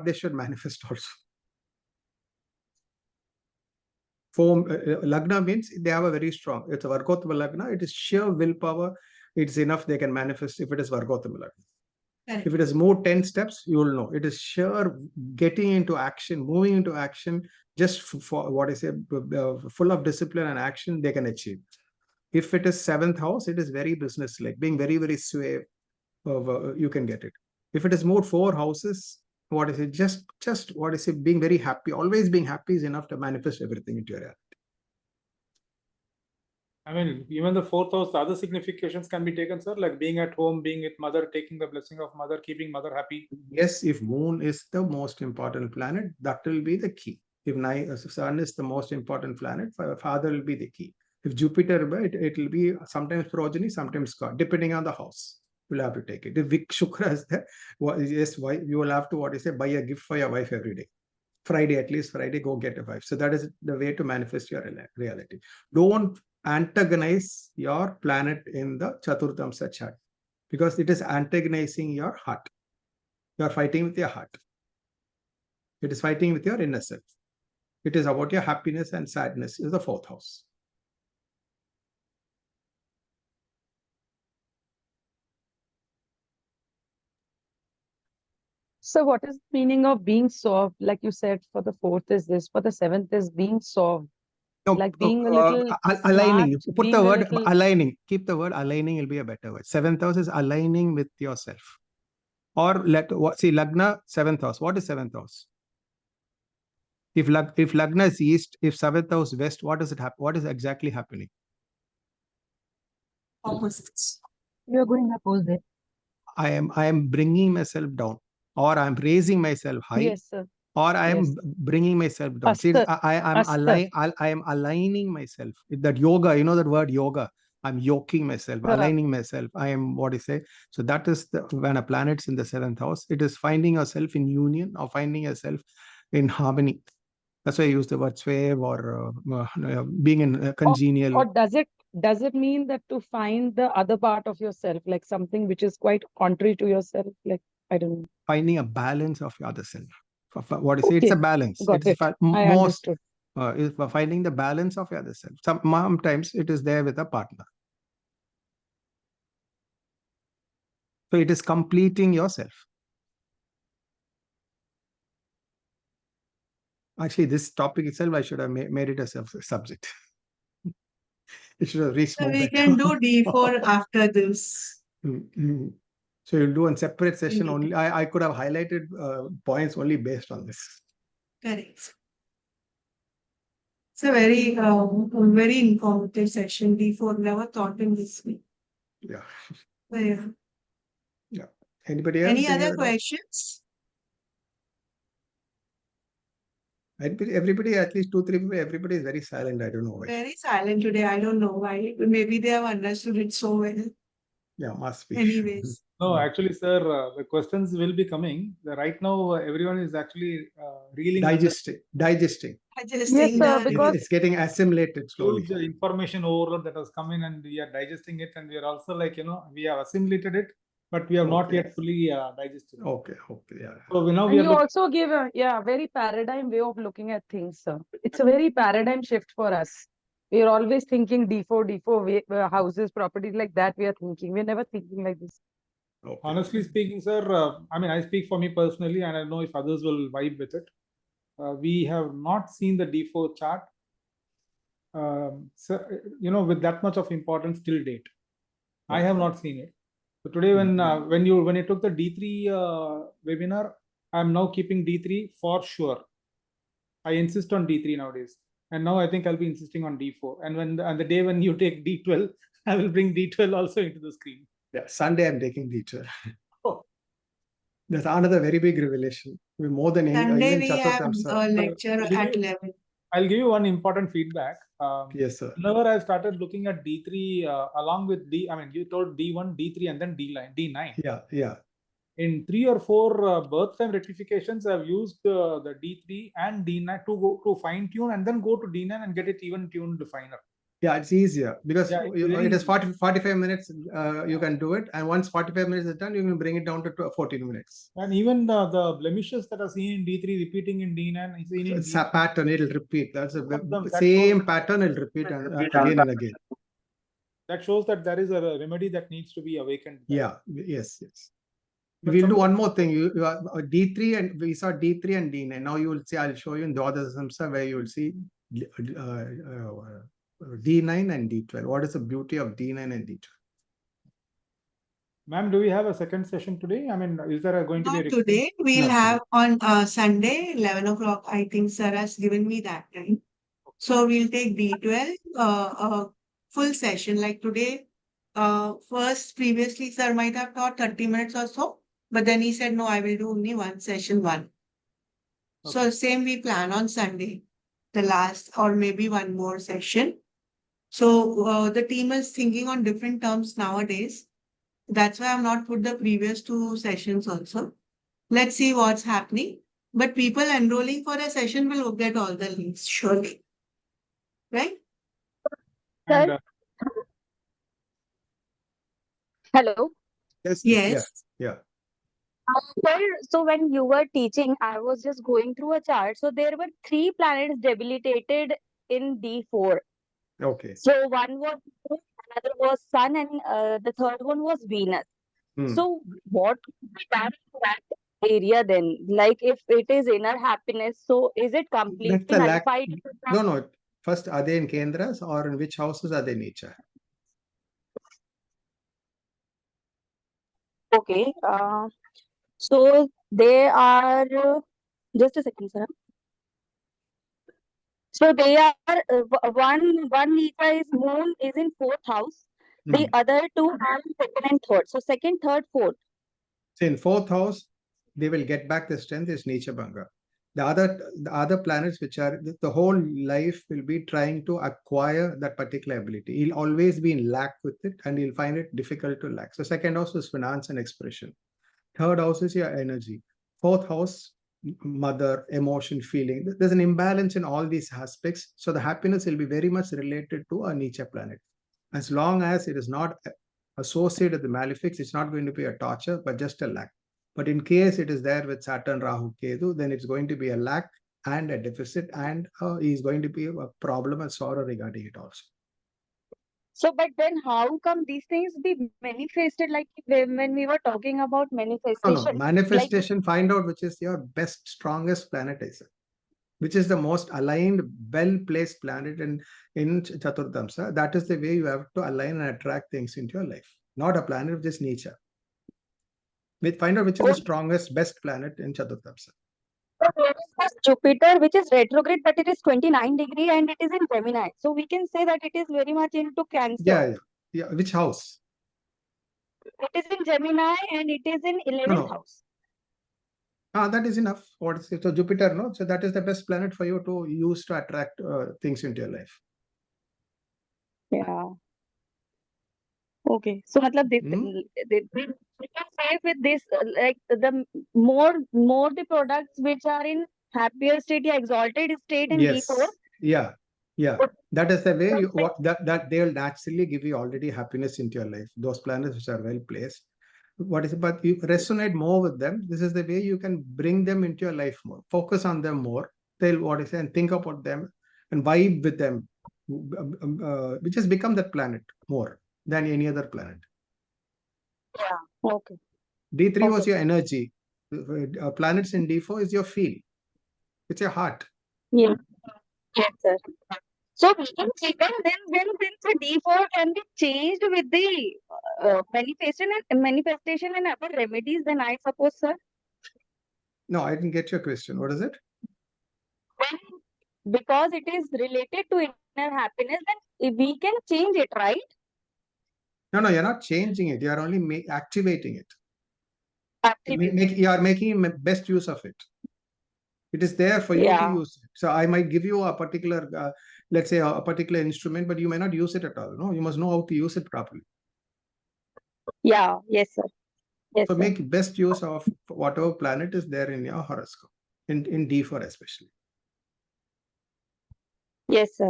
Speaker 3: they should manifest also. For Lagna means they have a very strong, it's a Vargottama Lagna, it is sheer willpower, it's enough they can manifest if it is Vargottama Lagna. If it is more 10 steps, you will know. It is sheer getting into action, moving into action, just for what I say, full of discipline and action, they can achieve. If it is 7th house, it is very business-like, being very, very suave, you can get it. If it is more 4 houses, what is it? Just what is it? Being very happy, always being happy is enough to manifest everything into your reality.
Speaker 2: I mean, even the 4th house, the other significations can be taken, sir, like being at home, being with mother, taking the blessing of mother, keeping mother happy.
Speaker 3: Yes, if moon is the most important planet, that will be the key. If sun is the most important planet, father will be the key. If Jupiter, it will be sometimes progeny, sometimes God, depending on the house. You'll have to take it. If Shukra is there, yes, you will have to buy a gift for your wife every day. Friday, at least Friday, go get a wife. So that is the way to manifest your reality. Don't antagonize your planet in the Chaturthamsa chart, because it is antagonizing your heart. You are fighting with your heart. It is fighting with your inner self. It is about your happiness and sadness is the 4th house.
Speaker 8: So what is the meaning of being soft? Like you said, for the 4th is this, for the 7th is being soft.
Speaker 3: No,
Speaker 8: like being a little
Speaker 3: aligning.
Speaker 8: smart,
Speaker 3: Put the
Speaker 8: being a
Speaker 3: word
Speaker 8: little-
Speaker 3: aligning. Keep the word aligning will be a better word. 7th house is aligning with yourself. Or see Lagna, 7th house. What is 7th house? If Lagna is east, if 7th house west, what does it happen? What is exactly happening?
Speaker 1: Opposites.
Speaker 6: You're going opposite.
Speaker 3: I am bringing myself down, or I am raising myself high.
Speaker 8: Yes, sir.
Speaker 3: Or I am bringing myself down. See, I am aligning myself. That yoga, you know that word yoga. I'm yoking myself, aligning myself. I am what I say. So that is when a planet's in the 7th house, it is finding yourself in union or finding yourself in harmony. That's why I use the word swave or being in congenial.
Speaker 8: Or does it mean that to find the other part of yourself, like something which is quite contrary to yourself? Like, I don't know.
Speaker 3: Finding a balance of your other self. What is it? It's a balance.
Speaker 8: Got
Speaker 3: it's
Speaker 8: it. I understood.
Speaker 3: Is finding the balance of your other self. Sometimes it is there with a partner. So it is completing yourself. Actually, this topic itself, I should have made it as a subject. It should have reached
Speaker 1: So we can do D4 after this.
Speaker 3: So you'll do a separate session only. I could have highlighted points only based on this.
Speaker 1: Correct. It's a very informative session. D4 never thought in this way.
Speaker 3: Yeah.
Speaker 1: So, yeah.
Speaker 3: Yeah. Anybody else?
Speaker 1: Any other questions?
Speaker 3: Everybody, at least 2, 3 people, everybody is very silent. I don't know why.
Speaker 1: Very silent today. I don't know why. Maybe they have understood it so well.
Speaker 3: Yeah, must be.
Speaker 1: Anyways.
Speaker 2: No, actually, sir, the questions will be coming. Right now, everyone is actually reeling.
Speaker 3: Digesting.
Speaker 8: Yes, sir, because
Speaker 3: it's getting assimilated slowly.
Speaker 2: Huge information overload that has come in, and we are digesting it, and we are also like, we have assimilated it, but we have not yet fully digested it.
Speaker 3: Okay, yeah.
Speaker 2: So now
Speaker 8: you also give a very paradigm way of looking at things, sir. It's a very paradigm shift for us. We are always thinking D4 houses, properties like that. We are thinking. We're never thinking like this.
Speaker 3: Okay.
Speaker 2: Honestly speaking, sir, I mean, I speak for me personally, and I don't know if others will vibe with it. We have not seen the D4 chart, so, with that much of importance till date. I have not seen it. So today, when you took the D3 webinar, I am now keeping D3 for sure. I insist on D3 nowadays, and now I think I'll be insisting on D4. And the day when you take D12, I will bring D12 also into the screen.
Speaker 3: Yeah, Sunday I'm taking D12.
Speaker 2: Oh,
Speaker 3: That's another very big revelation. More than any,
Speaker 1: Sunday
Speaker 3: even
Speaker 1: we have
Speaker 3: Chaturthamsa.
Speaker 1: a lecture at 11.
Speaker 2: I'll give you one important feedback.
Speaker 3: Yes, sir.
Speaker 2: Whenever I started looking at D3 along with you told D1, D3, and then D9.
Speaker 3: Yeah, yeah.
Speaker 2: In 3 or 4 birth time rectifications, I've used the D3 and D9 to go to fine tune and then go to D9 and get it even tuned finer.
Speaker 3: Yeah, it's easier because
Speaker 2: Yeah,
Speaker 3: it is 45 minutes. You can do it, and once 45 minutes is done, you can bring it down to 14 minutes.
Speaker 2: And even the blemishes that are seen in D3 repeating in D9 is seen in
Speaker 3: It's a pattern. It'll repeat. That's
Speaker 2: that
Speaker 3: same pattern. It'll repeat again and again.
Speaker 2: That shows that there is a remedy that needs to be awakened.
Speaker 3: Yeah. Yes. Yes.
Speaker 2: But
Speaker 3: We'll do one more thing. You D3 and we saw D3 and D9. Now you will see. I'll show you in Devatas of Chaturthamsa where you will see D9 and D12. What is the beauty of D9 and D12?
Speaker 2: Ma'am, do we have a second session today? I mean, is there going to be a
Speaker 1: Today, we'll have on Sunday, 11 o'clock. I think Sir has given me that time. So we'll take D12, full session like today. Previously, Sir might have taught 30 minutes or so, but then he said, no, I will do only one session one. Okay. So same we plan on Sunday, the last or maybe one more session. So the team is thinking on different terms nowadays. That's why I've not put the previous 2 sessions also. Let's see what's happening. But people enrolling for a session will get all the links, surely. Right?
Speaker 4: Sir? Hello?
Speaker 3: Yes.
Speaker 1: Yes.
Speaker 3: Yeah.
Speaker 4: Sir, so when you were teaching, I was just going through a chart. So there were 3 planets debilitated in D4.
Speaker 3: Okay.
Speaker 4: So one was Moon, another was Sun, and the third one was Venus. So what that area then? Like if it is inner happiness, so is it completely nullified?
Speaker 3: No. First, are they in Kendras or in which houses are they in nature?
Speaker 4: Okay. So they are just a second, sir. So they are one Nisha is Moon is in 4th house. The other 2 are 2nd and 3rd. So 2nd, 3rd, 4th.
Speaker 3: So in 4th house, they will get back the strength is Necha Bhanga. The other planets which are the whole life will be trying to acquire that particular ability. He'll always be in lack with it and he'll find it difficult to lack. So 2nd house is finance and expression. 3rd house is your energy. 4th house, mother, emotion, feeling. There's an imbalance in all these aspects. So the happiness will be very much related to a Necha planet. As long as it is not associated with the malefics, it's not going to be a torture, but just a lack. But in case it is there with Saturn, Rahu, Ketu, then it's going to be a lack and a deficit, and is going to be a problem and sorrow regarding it also.
Speaker 4: So, but then how come these things be manifested like when we were talking about manifestation?
Speaker 3: No. Manifestation, find out which is your best, strongest planet, which is the most aligned, well-placed planet in Chaturthamsa. That is the way you have to align and attract things into your life. Not a planet of just nature. Find out which is the strongest, best planet in Chaturthamsa.
Speaker 4: Jupiter, which is retrograde, but it is 29 degree and it is in Gemini. So we can say that it is very much into Cancer.
Speaker 3: Yeah. Which house?
Speaker 4: It is in Gemini and it is in 11th house.
Speaker 3: That is enough. So Jupiter, no? So that is the best planet for you to use to attract things into your life.
Speaker 4: Yeah. Okay. So, we can say with this, like the more the products which are in happier state, exalted state in D4.
Speaker 3: Yeah. That is the way that they will naturally give you already happiness into your life. Those planets which are well placed. But you resonate more with them. This is the way you can bring them into your life more. Focus on them more. And think about them and vibe with them, which has become that planet more than any other planet.
Speaker 4: Yeah. Okay.
Speaker 3: D3 was your energy. Planets in D4 is your feel. It's your heart.
Speaker 4: Yeah. Yes, sir. So we can see then the D4 can be changed with the manifestation and other remedies, then I suppose, sir.
Speaker 3: No, I didn't get your question. What is it?
Speaker 4: Because it is related to inner happiness, then we can change it, right?
Speaker 3: No, you're not changing it. You're only activating it. You are making best use of it. It is there for you to use. So I might give you a particular, let's say a particular instrument, but you may not use it at all. No, you must know how to use it properly.
Speaker 4: Yeah, yes, sir. Yes,
Speaker 3: So
Speaker 4: sir.
Speaker 3: make best use of whatever planet is there in your horoscope, in D4 especially.
Speaker 4: Yes, sir.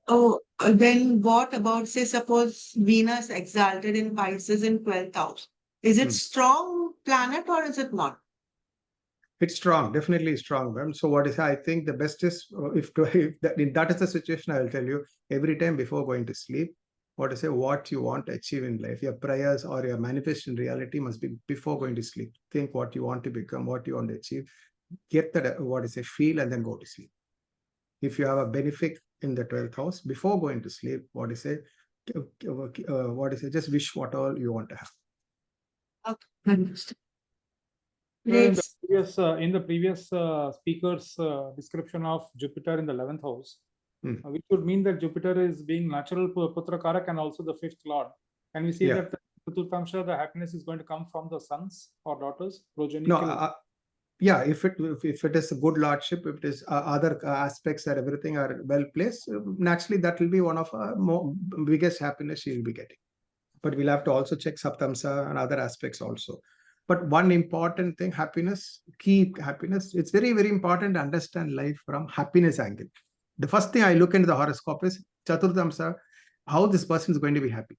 Speaker 1: Oh, then what about, say, suppose Venus exalted in Pisces in 12th house? Is it strong planet or is it not?
Speaker 3: It's strong, definitely strong. Ma'am. So what is, I think the best is, if that is the situation, I will tell you every time before going to sleep, what is what you want to achieve in life. Your prayers or your manifestation reality must be before going to sleep. Think what you want to become, what you want to achieve. Get that, feel, and then go to sleep. If you have a benefic in the 12th house, before going to sleep, just wish what all you want to have.
Speaker 1: Okay, understood.
Speaker 2: In the previous speaker's description of Jupiter in the 11th house, which would mean that Jupiter is being natural Putra Karak and also the 5th Lord. Can we say that the Chaturthamsa, the happiness is going to come from the sons or daughters?
Speaker 3: No, yeah, if it is a good lordship, if it is other aspects that everything are well placed, naturally that will be one of our biggest happiness she will be getting. But we'll have to also check Saptamsa and other aspects also. But one important thing, happiness, key happiness, it's very, very important to understand life from happiness angle. The first thing I look into the horoscope is Chaturthamsa, how this person is going to be happy.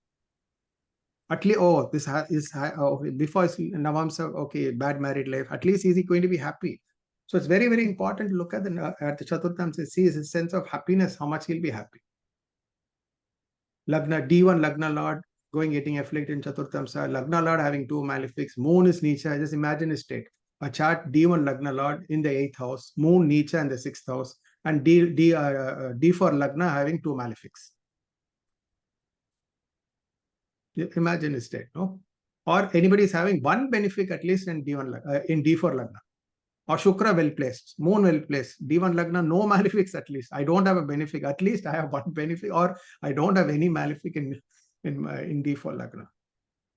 Speaker 3: At least, before Navamsa, okay, bad married life, at least is he going to be happy? So it's very, very important to look at the Chaturthamsa, see his sense of happiness, how much he'll be happy. Lagna, D1 Lagna Lord, getting afflicted in Chaturthamsa, Lagna Lord having 2 malefics, Moon is Nicha, just imagine a state. A chart D1 Lagna Lord in the 8th house, Moon Nicha in the 6th house, and D4 Lagna having 2 malefics. Imagine a state, no? Or anybody is having 1 benefic at least in D1 in D4 Lagna. Or Shukra well placed, Moon well placed, D1 Lagna, no malefics at least. I don't have a benefic, at least I have 1 benefic, or I don't have any malefic in D4 Lagna.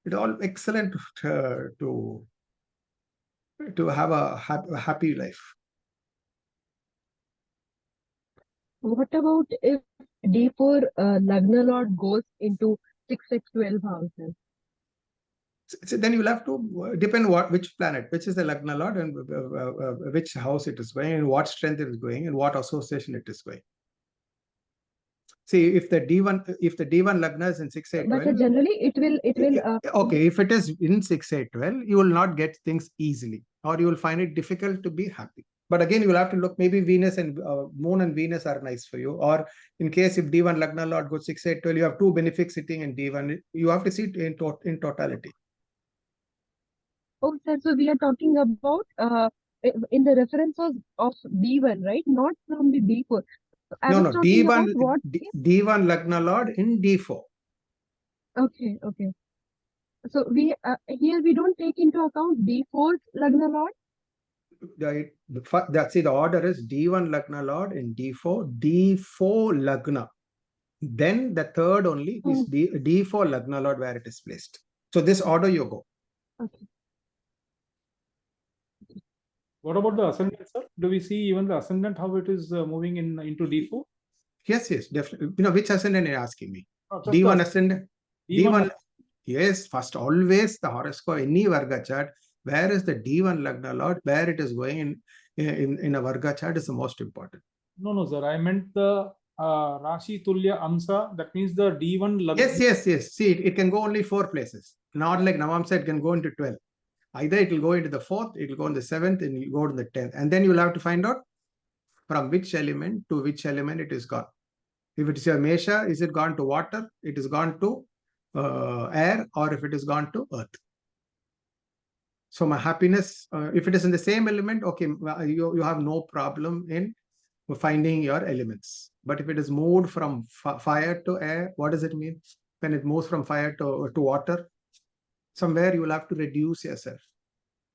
Speaker 3: It's all excellent to have a happy life.
Speaker 6: What about if D4 Lagna Lord goes into 6 and 12 houses?
Speaker 3: So then you'll have to depend which planet, which is the Lagna Lord, and which house it is going, and what strength it is going, and what association it is going. See, if the D1 Lagna is in 6, 8, 12.
Speaker 6: But generally it will.
Speaker 3: Okay, if it is in 6, 8, 12, you will not get things easily, or you will find it difficult to be happy. But again, you will have to look, maybe Venus and Moon and Venus are nice for you. Or in case if D1 Lagna Lord goes 6, 8, 12, you have 2 benefics sitting in D1. You have to see it in totality.
Speaker 6: Oh, sir, so we are talking about in the reference of D1, right? Not from the D4.
Speaker 3: No, D1 Lagna Lord in D4.
Speaker 6: Okay. So we here we don't take into account D4 Lagna Lord.
Speaker 3: That's it. The order is D1 Lagna Lord in D4, D4 Lagna. Then the third only is D4 Lagna Lord where it is placed. So this order you go.
Speaker 6: Okay.
Speaker 2: What about the ascendant, sir? Do we see even the ascendant, how it is moving into D4?
Speaker 3: Yes, definitely. Which ascendant are you asking me?
Speaker 2: D1
Speaker 3: ascendant. D1. Yes, first always the horoscope, any Varga chart, where is the D1 Lagna Lord, where it is going in a Varga chart is the most important.
Speaker 2: No, sir. I meant the Rashi Tulya Amsa. That means the D1 Lagna.
Speaker 3: Yes. See, it can go only 4 places. Not like Navamsa, it can go into 12. Either it will go into the 4th, it will go in the 7th, and you go to the 10th. And then you will have to find out from which element to which element it is gone. If it is a Mesha, is it gone to water? It is gone to air, or if it is gone to earth. So my happiness, if it is in the same element, okay, you have no problem in finding your elements. But if it is moved from fire to air, what does it mean? When it moves from fire to water, somewhere you will have to reduce yourself.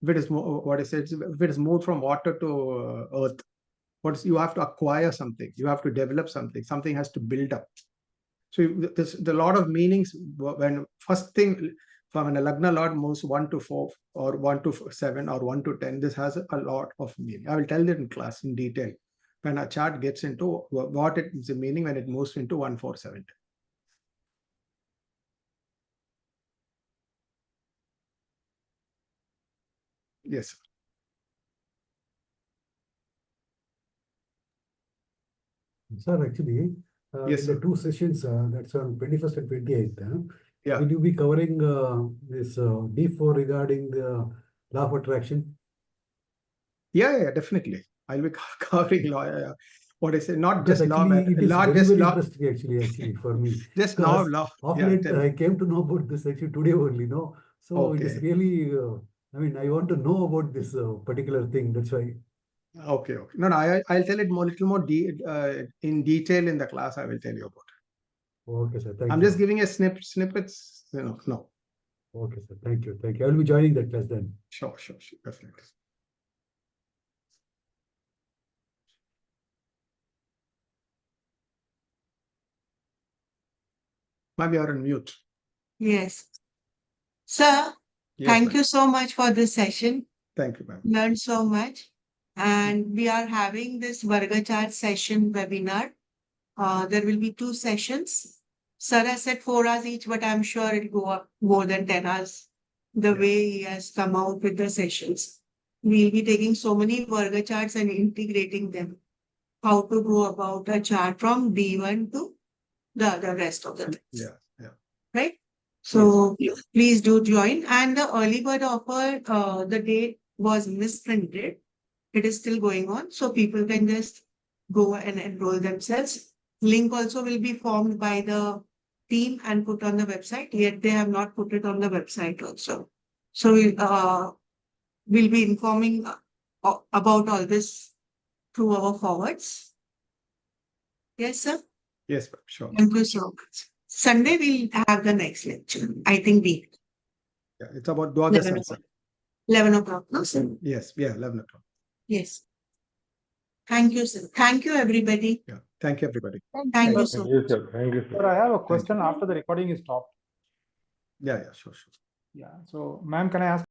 Speaker 3: If it is if it is moved from water to earth, you have to acquire something, you have to develop something has to build up. So there's a lot of meanings. When first thing, when a Lagna Lord moves 1 to 4 or 1 to 7 or 1 to 10, this has a lot of meaning. I will tell it in class in detail when a chart gets into what it is the meaning when it moves into 1, 4, 7. Yes.
Speaker 7: Sir, actually,
Speaker 3: Yes,
Speaker 7: in
Speaker 3: sir.
Speaker 7: the 2 sessions, that's on 21st and 28th,
Speaker 3: Yeah.
Speaker 7: will you be covering this D4 regarding the law of attraction?
Speaker 3: Yeah, definitely. I'll be covering law. What I say, not
Speaker 7: Because
Speaker 3: just law,
Speaker 7: actually, it is
Speaker 3: not
Speaker 7: very,
Speaker 3: just
Speaker 7: very
Speaker 3: law,
Speaker 7: interesting actually for me.
Speaker 3: just law,
Speaker 7: Because
Speaker 3: law.
Speaker 7: of
Speaker 3: Yeah,
Speaker 7: late,
Speaker 3: tell me.
Speaker 7: I came to know about this actually today only, no? So it is
Speaker 3: Okay.
Speaker 7: really, I mean, I want to know about this particular thing. That's why.
Speaker 3: Okay. No, I'll tell it little more in detail in the class. I will tell you about it.
Speaker 7: Okay, sir. Thank
Speaker 3: I'm
Speaker 7: you.
Speaker 3: just giving a snippets. No.
Speaker 7: Okay, sir. Thank you. Thank you. I will be joining that class then.
Speaker 3: Sure, definitely. Maybe you're on mute.
Speaker 1: Yes. Sir,
Speaker 3: Yes,
Speaker 1: thank
Speaker 3: ma'am.
Speaker 1: you so much for this session.
Speaker 3: Thank you, ma'am.
Speaker 1: Learned so much. And we are having this Varga chart session webinar. There will be 2 sessions. Sir has said 4 hours each, but I'm sure it'll go up more than 10 hours. The
Speaker 3: Yeah.
Speaker 1: way he has come out with the sessions. We'll be taking so many Varga charts and integrating them. How to go about a chart from D1 to the rest of the things.
Speaker 3: Yeah.
Speaker 1: Right? So please do join. And the early bird offer, the date was misprinted. It is still going on. So people can just go and enroll themselves. Link also will be formed by the team and put on the website. Yet they have not put it on the website also. So we'll be informing about all this through our forwards. Yes, sir.
Speaker 3: Yes, ma'am. Sure.
Speaker 1: Thank you so much. Sunday we'll have the next lecture. I think
Speaker 3: Yeah, it's about Dwadas Sansa.
Speaker 1: 11 o'clock. No, sir.
Speaker 3: Yes, 11 o'clock.
Speaker 1: Yes. Thank you, sir. Thank you, everybody.
Speaker 3: Yeah. Thank you, everybody.
Speaker 1: Thank you so
Speaker 9: Thank you,
Speaker 1: much.
Speaker 9: sir. Thank you,
Speaker 2: Sir,
Speaker 9: sir.
Speaker 2: I have a question after the recording is stopped.
Speaker 3: Yeah, sure.
Speaker 2: Yeah. So, ma'am, can I ask